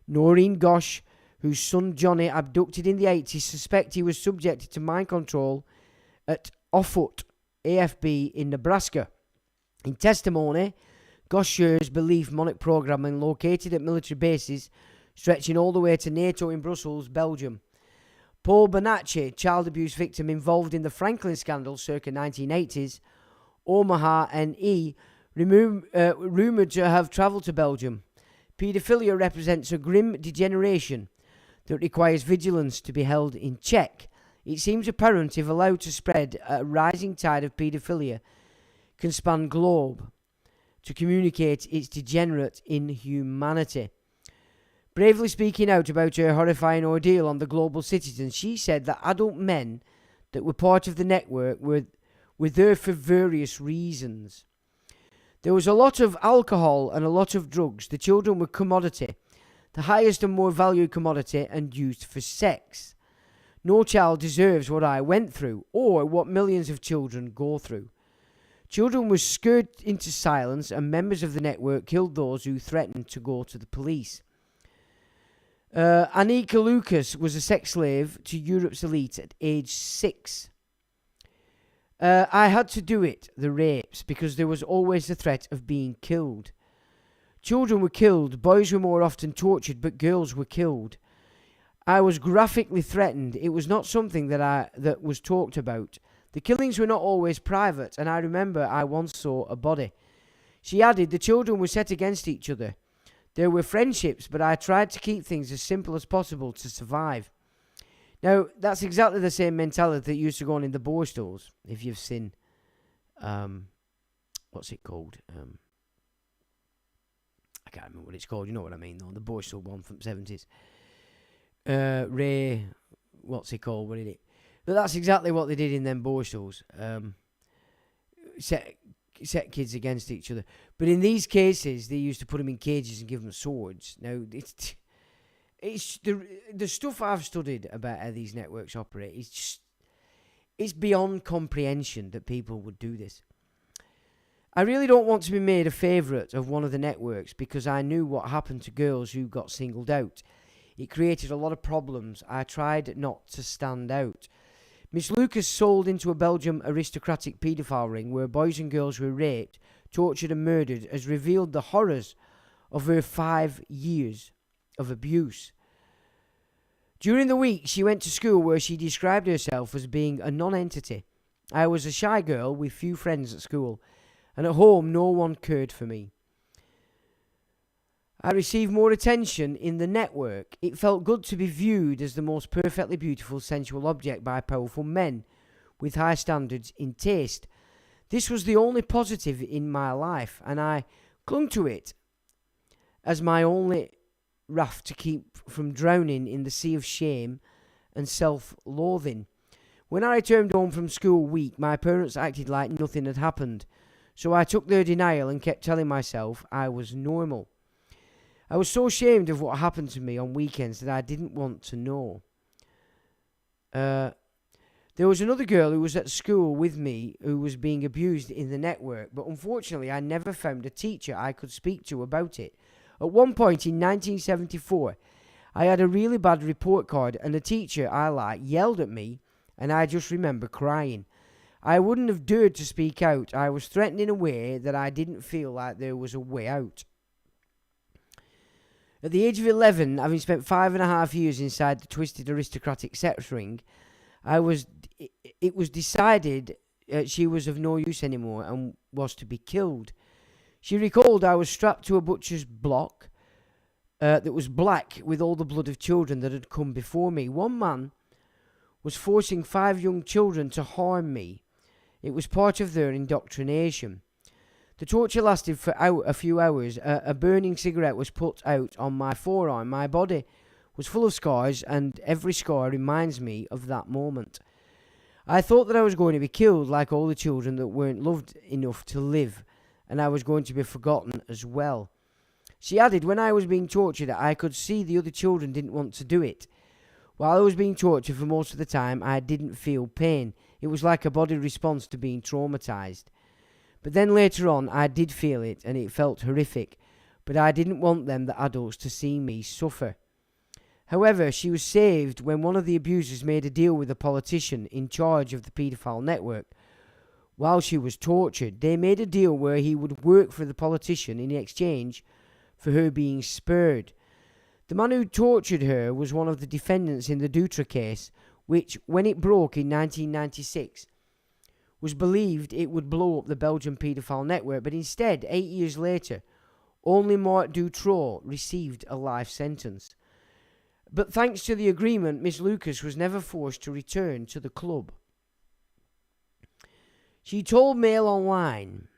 Noreen Gosch, whose son Johnny abducted in the 80s, suspect he was subjected to mind control at Offutt, AFB in Nebraska. In testimony, Gosch shares belief demonic programming located at military bases stretching all the way to NATO in Brussels, Belgium. Paul Bonacci, child abuse victim involved in the Franklin scandal circa 1980s, Omaha N.E., rumoured to have travelled to Belgium. Paedophilia represents a grim degeneration that requires vigilance to be held in check. It seems apparent, if allowed to spread, a rising tide of paedophilia can span globe to communicate its degenerate inhumanity. Bravely speaking out about her horrifying ordeal on the Global Citizen, she said that adult men that were part of the network were there for various reasons. There was a lot of alcohol and a lot of drugs. The children were commodity, the highest and more valued commodity, and used for sex. No child deserves what I went through, or what millions of children go through. Children were scared into silence, and members of the network killed those who threatened to go to the police. Annika Lucas was a sex slave to Europe's elite at age 6. I had to do it, the rapes, because there was always the threat of being killed. Children were killed, boys were more often tortured, but girls were killed. I was graphically threatened. It was not something that was talked about. The killings were not always private, and I remember I once saw a body. She added, the children were set against each other. There were friendships, but I tried to keep things as simple as possible to survive. Now, that's exactly the same mentality that used to go on in the Borstalls, if you've seen, what's it called? I can't remember what it's called, you know what I mean, though, the Borstal one from the 70s. Ray, what's it called, what is it? But that's exactly what they did in them Borstalls. Set kids against each other. But in these cases, they used to put them in cages and give them swords. Now, it's the stuff I've studied about how these networks operate. It's beyond comprehension that people would do this. I really don't want to be made a favourite of one of the networks because I knew what happened to girls who got singled out. It created a lot of problems. I tried not to stand out. Miss Lucas sold into a Belgian aristocratic paedophile ring where boys and girls were raped, tortured and murdered, has revealed the horrors of her 5 years of abuse. During the week, she went to school where she described herself as being a non-entity. I was a shy girl with few friends at school, and at home no one cared for me. I received more attention in the network. It felt good to be viewed as the most perfectly beautiful sensual object by powerful men with high standards in taste. This was the only positive in my life, and I clung to it as my only raft to keep from drowning in the sea of shame and self-loathing. When I returned home from school weak, my parents acted like nothing had happened, so I took their denial and kept telling myself I was normal. I was so ashamed of what happened to me on weekends that I didn't want to know. There was another girl who was at school with me who was being abused in the network, but unfortunately I never found a teacher I could speak to about it. At one point in 1974, I had a really bad report card and a teacher I liked yelled at me, and I just remember crying. I wouldn't have dared to speak out. I was threatened in a way that I didn't feel like there was a way out. At the age of 11, having spent 5.5 years inside the twisted aristocratic sex ring, it was decided she was of no use anymore and was to be killed. She recalled I was strapped to a butcher's block that was black with all the blood of children that had come before me. One man was forcing 5 young children to harm me. It was part of their indoctrination. The torture lasted for a few hours. A burning cigarette was put out on my forearm. My body was full of scars, and every scar reminds me of that moment. I thought that I was going to be killed like all the children that weren't loved enough to live, and I was going to be forgotten as well. She added, when I was being tortured, I could see the other children didn't want to do it. While I was being tortured for most of the time, I didn't feel pain. It was like a body response to being traumatized. But then later on, I did feel it, and it felt horrific. But I didn't want them, the adults, to see me suffer. However, she was saved when one of the abusers made a deal with a politician in charge of the paedophile network. While she was tortured, they made a deal where he would work for the politician in exchange for her being spared. The man who tortured her was one of the defendants in the Dutra case, which, when it broke in 1996, was believed it would blow up the Belgian paedophile network, but instead, 8 years later, only Marc Dutroux received a life sentence. But thanks to the agreement, Miss Lucas was never forced to return to the club. She told Mail Online,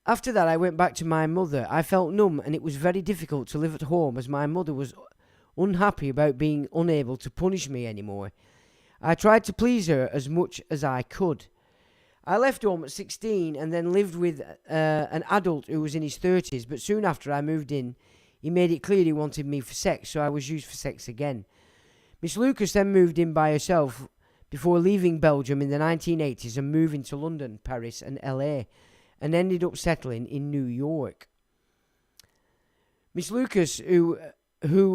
"After that, I went back to my mother. I felt numb, and it was very difficult to live at home as my mother was unhappy about being unable to punish me anymore. I tried to please her as much as I could. I left home at 16 and then lived with an adult who was in his 30s, but soon after I moved in, he made it clear he wanted me for sex, so I was used for sex again. Miss Lucas then moved in by herself before leaving Belgium in the 1980s and moving to London, Paris and LA, and ended up settling in New York. Miss Lucas, who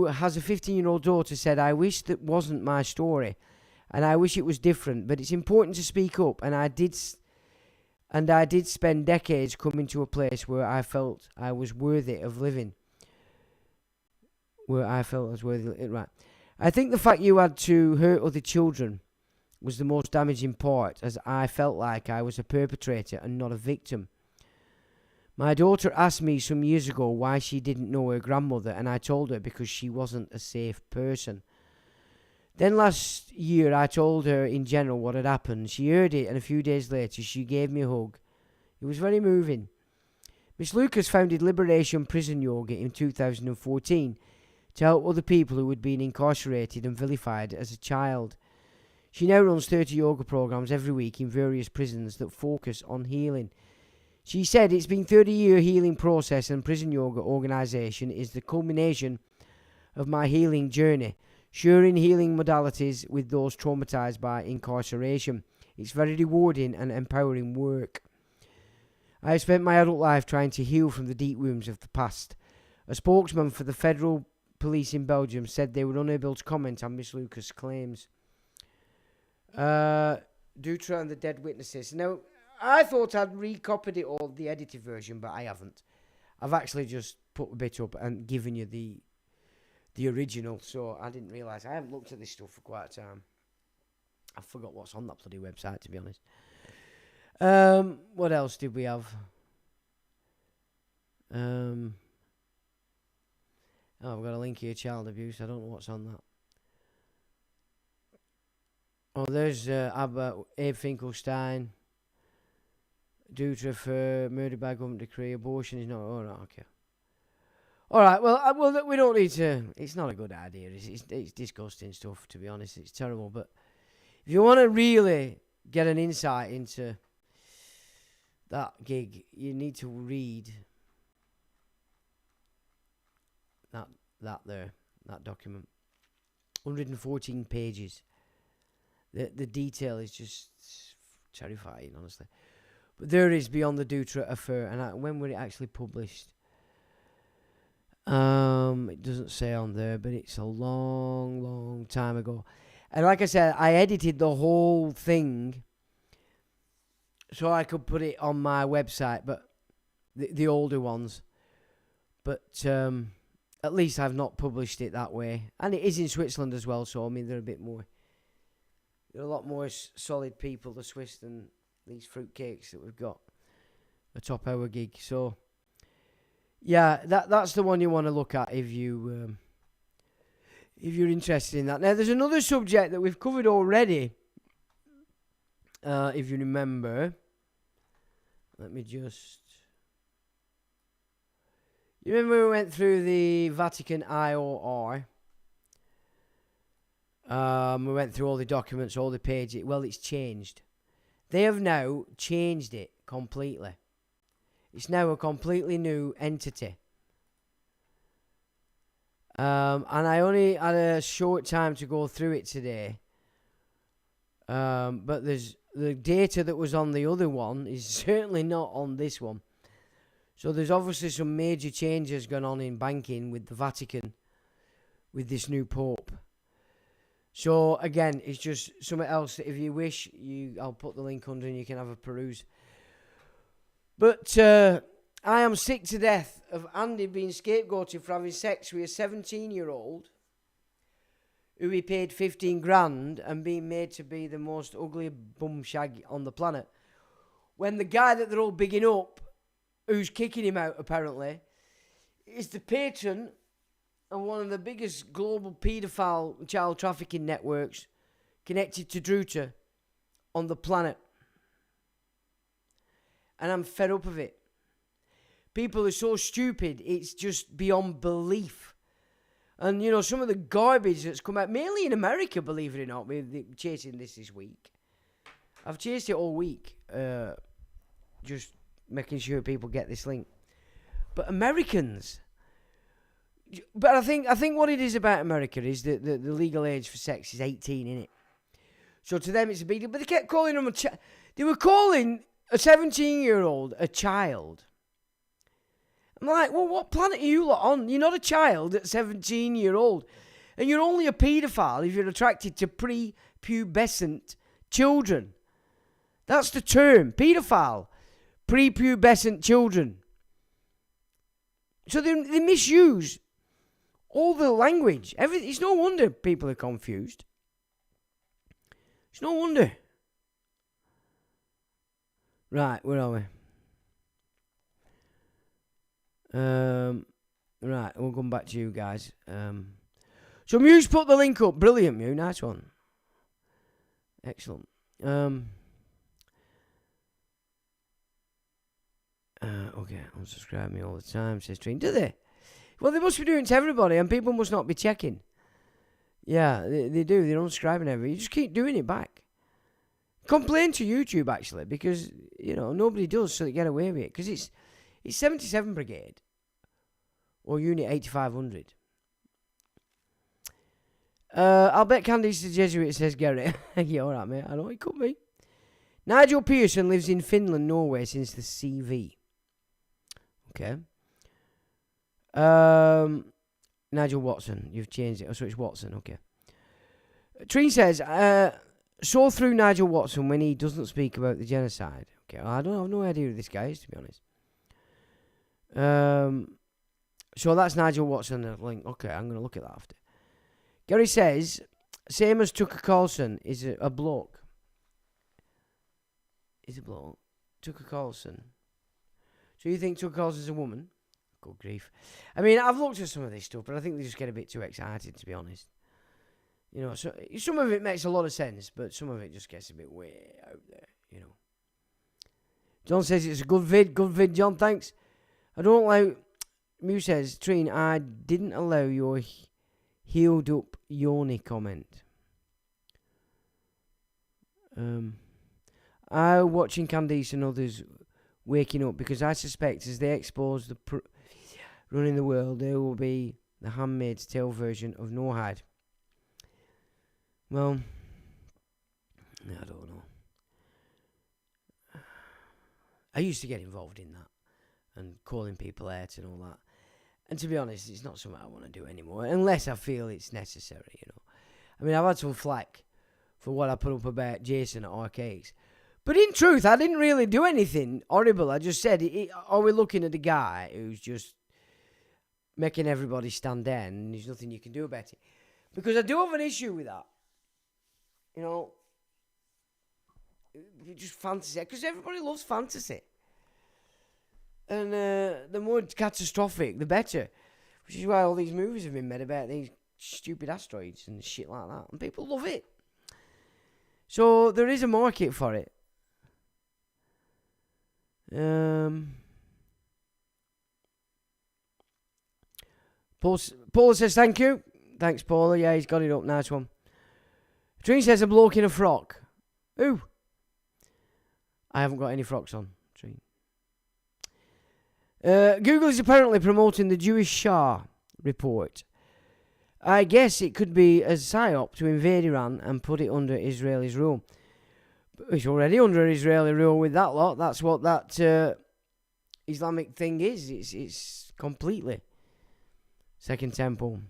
has a 15-year-old daughter, said, I wish that wasn't my story, and I wish it was different, but it's important to speak up, and I did spend decades coming to a place where I felt I was worthy of living. Right. I think the fact you had to hurt other children was the most damaging part, as I felt like I was a perpetrator and not a victim. My daughter asked me some years ago why she didn't know her grandmother, and I told her because she wasn't a safe person. Then last year I told her in general what had happened. She heard it, and a few days later she gave me a hug. It was very moving. Miss Lucas founded Liberation Prison Yoga in 2014 to help other people who had been incarcerated and vilified as a child. She now runs 30 yoga programs every week in various prisons that focus on healing. She said, it's been a 30-year healing process, and prison yoga organisation is the culmination of my healing journey, sharing healing modalities with those traumatised by incarceration. It's very rewarding and empowering work. I have spent my adult life trying to heal from the deep wounds of the past. A spokesman for the Federal police in Belgium said they were unable to comment on Miss Lucas' claims. Dutra and the dead witnesses. Now, I thought I'd recopied it all, the edited version, but I haven't. I've actually just put a bit up and given you the original, so I didn't realise. I haven't looked at this stuff for quite a time. I forgot what's on that bloody website, to be honest. What else did we have? Oh, I've got a link here, child abuse. I don't know what's on that. Oh, there's Abe Finkelstein. Dutra for murder by government decree. Abortion is not... Oh, no, okay. All right, well, we don't need to... It's not a good idea. It's disgusting stuff, to be honest. It's terrible, but if you want to really get an insight into that gig, you need to read that document. 114 pages. The detail is just terrifying, honestly. But there it is, Beyond the Dutra Affair. And when were it actually published? It doesn't say on there, but it's a long, long time ago. And like I said, I edited the whole thing so I could put it on my website, but the older ones. But at least I've not published it that way. And it is in Switzerland as well, so I mean, they're a lot more solid people, the Swiss, than these fruitcakes that we've got atop our gig. So, yeah, that's the one you want to look at if you're interested in that. Now, there's another subject that we've covered already, if you remember. Let me just... You remember we went through the Vatican IOR? We went through all the documents, all the pages. Well, it's changed. They have now changed it completely. It's now a completely new entity. And I only had a short time to go through it today. But there's the data that was on the other one is certainly not on this one. So there's obviously some major changes going on in banking with the Vatican, with this new Pope. So again, it's just something else that if you wish, I'll put the link under and you can have a peruse. But I am sick to death of Andy being scapegoated for having sex with a 17-year-old who he paid 15 grand and being made to be the most ugly bum shag on the planet. When the guy that they're all bigging up, who's kicking him out apparently, is the patron of one of the biggest global paedophile child trafficking networks connected to Druta on the planet. And I'm fed up of it. People are so stupid, it's just beyond belief. And, you know, some of the garbage that's come out, mainly in America, believe it or not, we're chasing this week. I've chased it all week, just making sure people get this link. But Americans... But I think what it is about America is that the legal age for sex is 18, innit? So to them it's a big deal. But they kept calling them they were calling a 17-year-old a child. I'm like, well, what planet are you lot on? You're not a child at 17-year-old. And you're only a paedophile if you're attracted to prepubescent children. That's the term, paedophile. Prepubescent children. So they misuse all the language. Everything. It's no wonder people are confused. It's no wonder. Right, where are we? Right, we'll come back to you guys. So Mew's put the link up. Brilliant, Mew. Nice one. Excellent. Okay, unsubscribe me all the time, says Treen. Do they? Well, they must be doing it to everybody, and people must not be checking. Yeah, they do. They're unsubscribing everybody. You just keep doing it back. Complain to YouTube, actually, because, you know, nobody does, so they get away with it. Because it's 77 Brigade, or Unit 8500. I'll bet Candy's the Jesuit, says Gary. Yeah, all right, mate. I know it could be. Nigel Pearson lives in Finland, Norway, since the CV. Okay. Nigel Watson. You've changed it. Oh, so it's Watson. Okay. Treen says, saw through Nigel Watson when he doesn't speak about the genocide. Okay, I have no idea who this guy is, to be honest. So that's Nigel Watson. The link. Okay, I'm going to look at that after. Gary says, same as Tucker Carlson is a bloke. Is a bloke. Tucker Carlson. So you think Tucker Carlson's a woman? Good grief. I mean, I've looked at some of this stuff, but I think they just get a bit too excited, to be honest. You know, so some of it makes a lot of sense, but some of it just gets a bit way out there, you know. John says it's a good vid, John, thanks. I don't like, Mew says, Treen, I didn't allow your healed up yoni comment. I'm watching Candice and others waking up because I suspect as they expose the running the world, there will be the Handmaid's Tale version of No Hide. Well, I don't know. I used to get involved in that and calling people out and all that. And to be honest, it's not something I want to do anymore, unless I feel it's necessary, you know. I mean, I've had some flack for what I put up about Jason at Arcades. But in truth, I didn't really do anything horrible. I just said, are we looking at a guy who's just making everybody stand down and there's nothing you can do about it? Because I do have an issue with that. You know, just fantasy. Because everybody loves fantasy. And the more catastrophic, the better. Which is why all these movies have been made about these stupid asteroids and shit like that. And people love it. So there is a market for it. Paula says thank you. Thanks, Paula. Yeah, he's got it up. Nice one. Treen says a bloke in a frock. Who? I haven't got any frocks on. Treen. Google is apparently promoting the Jewish Shah report. I guess it could be a psyop to invade Iran and put it under Israeli's rule. But it's already under Israeli rule with that lot. That's what that Islamic thing is. It's completely Second Temple.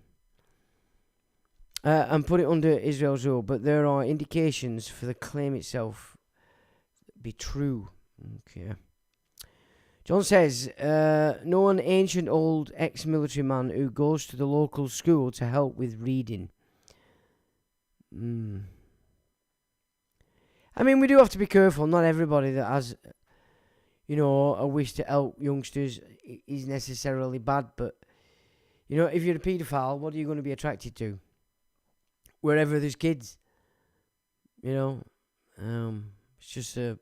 And put it under Israel's rule. But there are indications for the claim itself to be true. Okay. John says, know an ancient old ex-military man who goes to the local school to help with reading. I mean, we do have to be careful. Not everybody that has, you know, a wish to help youngsters is necessarily bad. But, you know, if you're a paedophile, what are you going to be attracted to? Wherever there's kids. You know? It's just a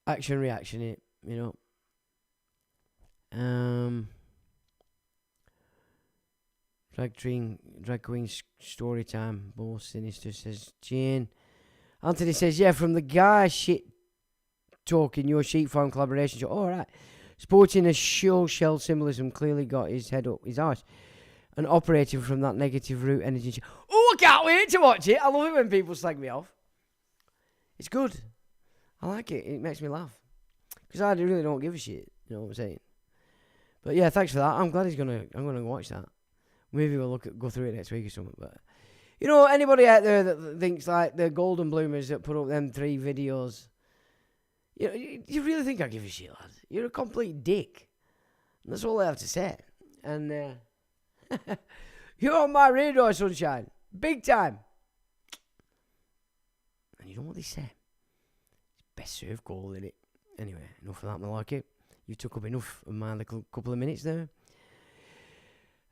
action-reaction, it. You know, drag queen story time. More sinister says Jane. Anthony says, yeah, from the guy shit talking your sheep farm collaboration show. All right, sporting a show shell symbolism, clearly got his head up his arse and operating from that negative root energy. Oh, I can't wait to watch it. I love it when people slag me off. It's good. I like it. It makes me laugh. Because I really don't give a shit, you know what I'm saying? But yeah, thanks for that. I'm glad I'm gonna watch that. Maybe we'll go through it next week or something. But you know, anybody out there that thinks like the golden bloomers that put up them 3 videos, you know, you really think I give a shit, lad? You're a complete dick. And that's all I have to say. And you're on my radar, sunshine, big time. And you know what they say? It's best served cold, innit? Anyway, enough of that, malarkey. You took up enough of my little couple of minutes there.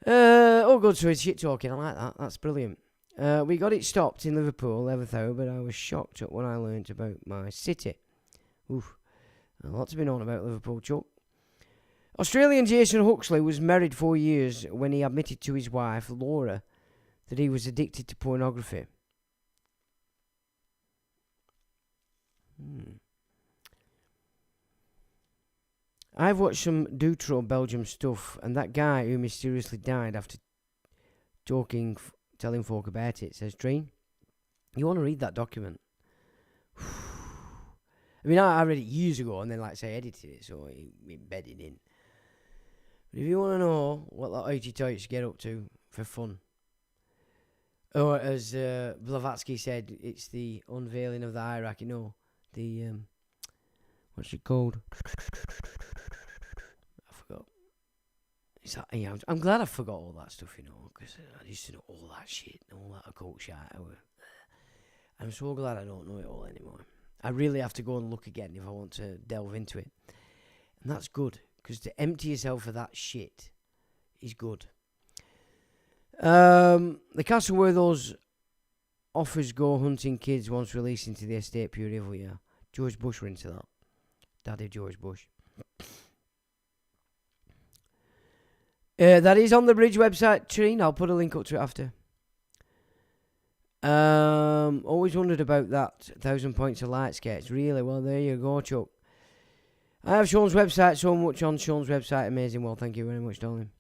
Oh, good, so it's shit talking. I like that. That's brilliant. We got it stopped in Liverpool, 11th hour, but I was shocked at what I learnt about my city. Oof. A lot to be known about Liverpool, Chuck. Australian Jason Huxley was married 4 years when he admitted to his wife, Laura, that he was addicted to pornography. I've watched some Dutro Belgium stuff, and that guy who mysteriously died after telling folk about it, says Treen. You want to read that document? I mean, I read it years ago, and then, like I say, edited it, so it embedded in. But if you want to know what that hoity-toits get up to for fun, or as Blavatsky said, it's the unveiling of the hierarchy. No, the what's it called? I forgot. It's that, yeah, I'm glad I forgot all that stuff, because I used to know all that shit, all that occult shit. I'm so glad I don't know it all anymore. I really have to go and look again if I want to delve into it, and that's good, because to empty yourself of that shit is good. The castle where those offers go hunting kids once released into the estate, pure evil, yeah. George Bush were into that. Daddy George Bush. That is on the Bridge website, Treen. I'll put a link up to it after. Always wondered about that 1,000 points of light sketch. Really? Well, there you go, Chuck. I have Sean's website, so much on Sean's website. Amazing. Well, thank you very much, darling.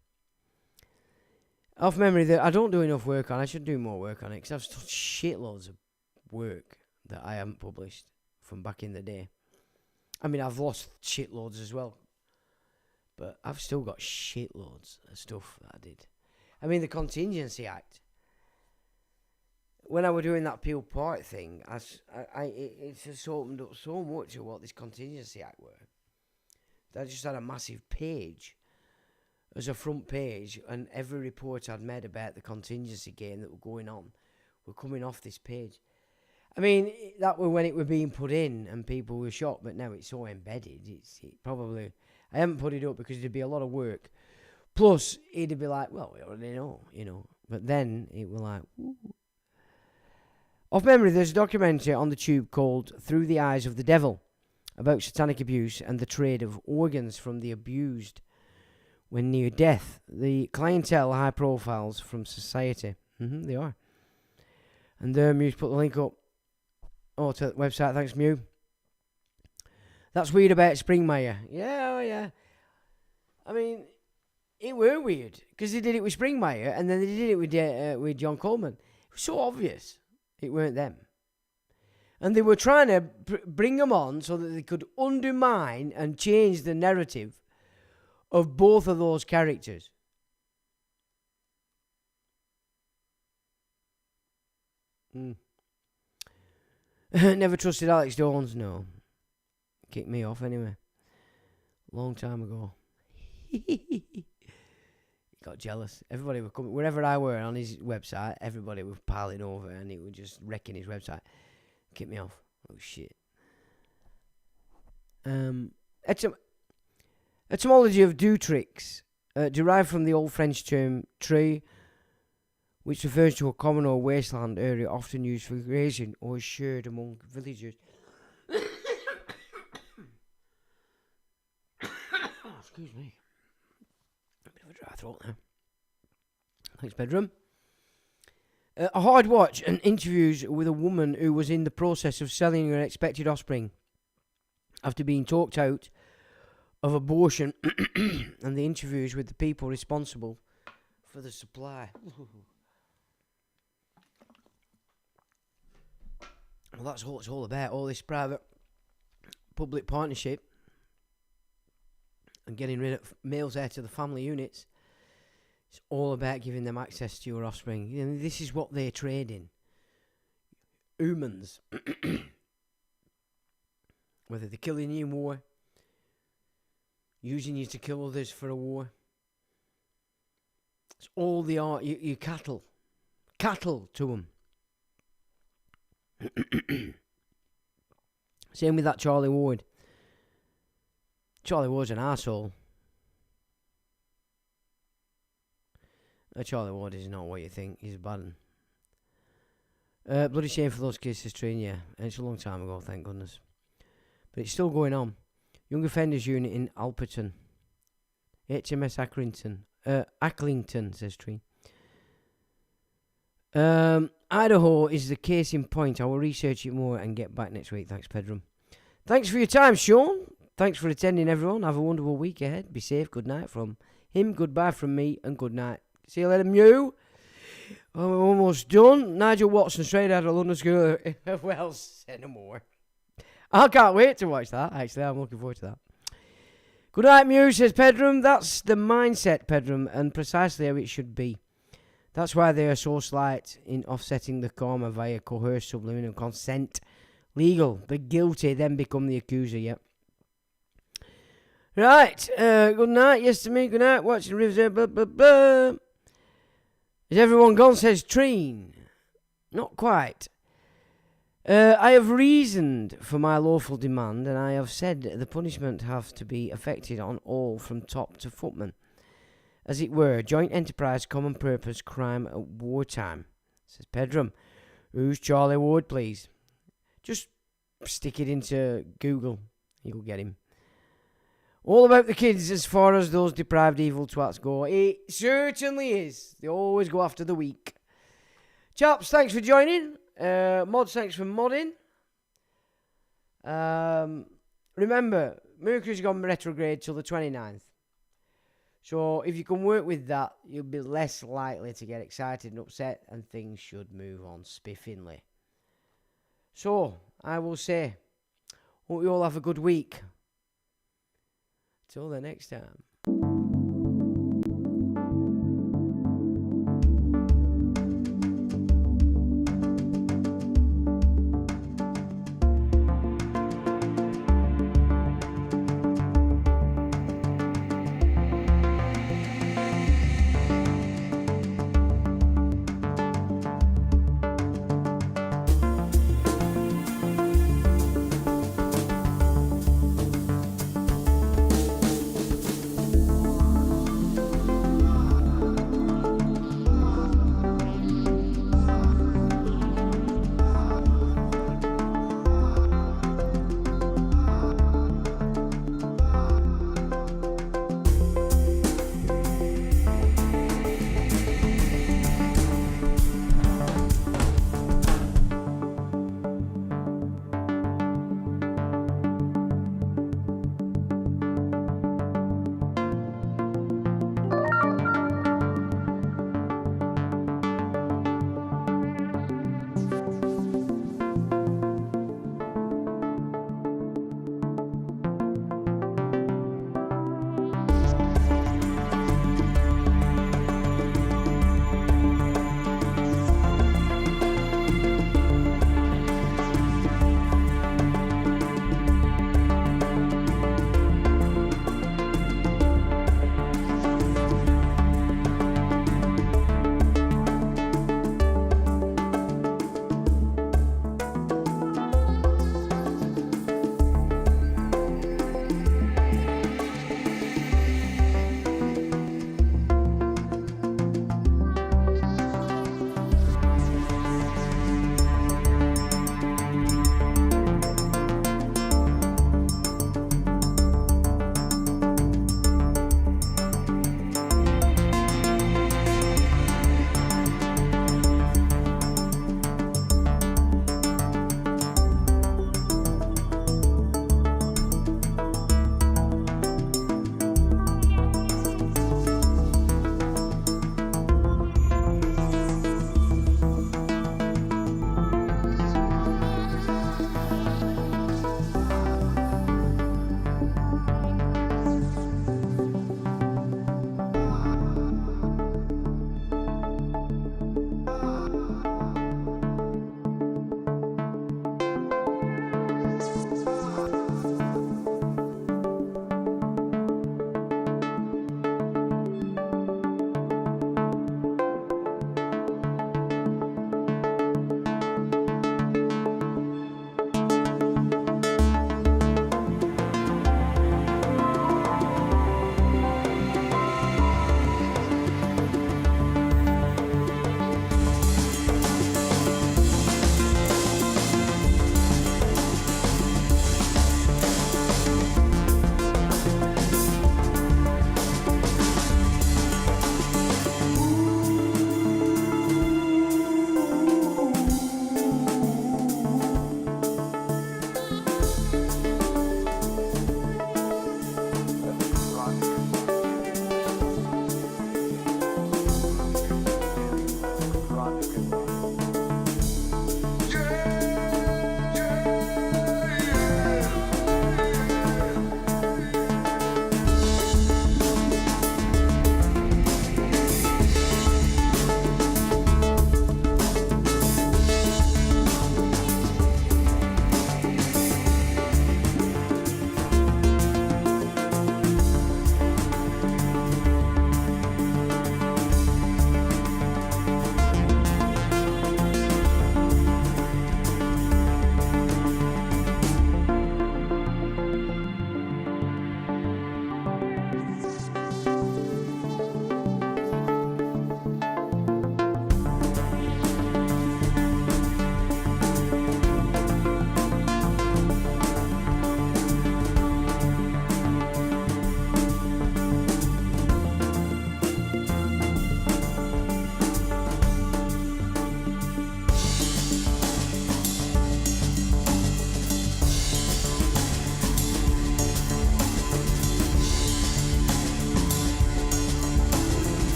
Off memory, that I don't do enough work on. I should do more work on it, because I've still shitloads of work that I haven't published from back in the day. I mean, I've lost shitloads as well, but I've still got shitloads of stuff that I did. I mean, the Contingency Act. When I was doing that Peel Part thing, it just opened up so much of what this Contingency Act were. I just had a massive page as a front page, and every report I'd made about the contingency game that were going on were coming off this page. I mean, that was when it were being put in and people were shocked, but now it's so embedded. I haven't put it up because it'd be a lot of work. Plus, it'd be like, well, we already know, But then it was like, ooh. Off memory, there's a documentary on the tube called Through the Eyes of the Devil about satanic abuse and the trade of organs from the abused when near death. The clientele, high profiles from society. They are. And Mew's put the link up. To the website. Thanks, Mew. That's weird about Springmeier. Yeah. I mean, it were weird because they did it with Springmeier and then they did it with John Coleman. It was so obvious it weren't them. And they were trying to bring them on so that they could undermine and change the narrative of both of those characters. Never trusted Alex Jones, no. Kicked me off anyway. Long time ago. He got jealous. Everybody was coming. Wherever I were on his website, everybody was piling over and he was just wrecking his website. Kicked me off. Oh, shit. Etymology of Dutrix, derived from the Old French term tree, which refers to a common or wasteland area often used for grazing or shared among villagers. Excuse me. A bit of a dry throat there. Thanks, bedroom. A hard watch and interviews with a woman who was in the process of selling her expected offspring after being talked out of abortion and the interviews with the people responsible for the supply. Well, that's what it's all about, all this private-public partnership and getting rid of males out of the family units. It's all about giving them access to your offspring. And this is what they trade in. Humans. Whether they're killing you in war, using you to kill others for a war. It's all the art. You cattle. Cattle to them. Same with that Charlie Ward. Charlie Ward's an arsehole. Charlie Ward is not what you think. He's a bad one. Bloody shame for those kids, Train, yeah. And it's a long time ago, thank goodness. But it's still going on. Young Offenders Unit in Alperton. HMS Acklington, says Tree. Idaho is the case in point. I will research it more and get back next week. Thanks, Pedram. Thanks for your time, Sean. Thanks for attending, everyone. Have a wonderful week ahead. Be safe. Good night from him. Goodbye from me. And good night. See you later, Mew. Oh, we're almost done. Nigel Watson, straight out of London School. Well, say no more. I can't wait to watch that, actually. I'm looking forward to that. Good night, Mew, says Pedram. That's the mindset, Pedram, and precisely how it should be. That's why they are so slight in offsetting the karma via coerced subliminal consent. Legal. The guilty then become the accuser, yep. Right, good night, yes to me, good night, watching Rivers, blah, blah, blah. Is everyone gone, says Treen? Not quite. I have reasoned for my lawful demand, and I have said the punishment have to be affected on all from top to footman. As it were, joint enterprise, common purpose, crime at wartime, says Pedram. Who's Charlie Ward, please? Just stick it into Google, you'll get him. All about the kids as far as those deprived evil twats go. It certainly is. They always go after the weak. Chaps, thanks for joining. Mods, thanks for modding. Remember, Mercury's gone retrograde till the 29th. So if you can work with that, you'll be less likely to get excited and upset, and things should move on spiffingly. So, I will say, hope you all have a good week. Till the next time.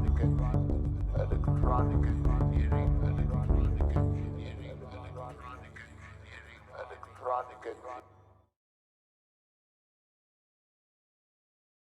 electronic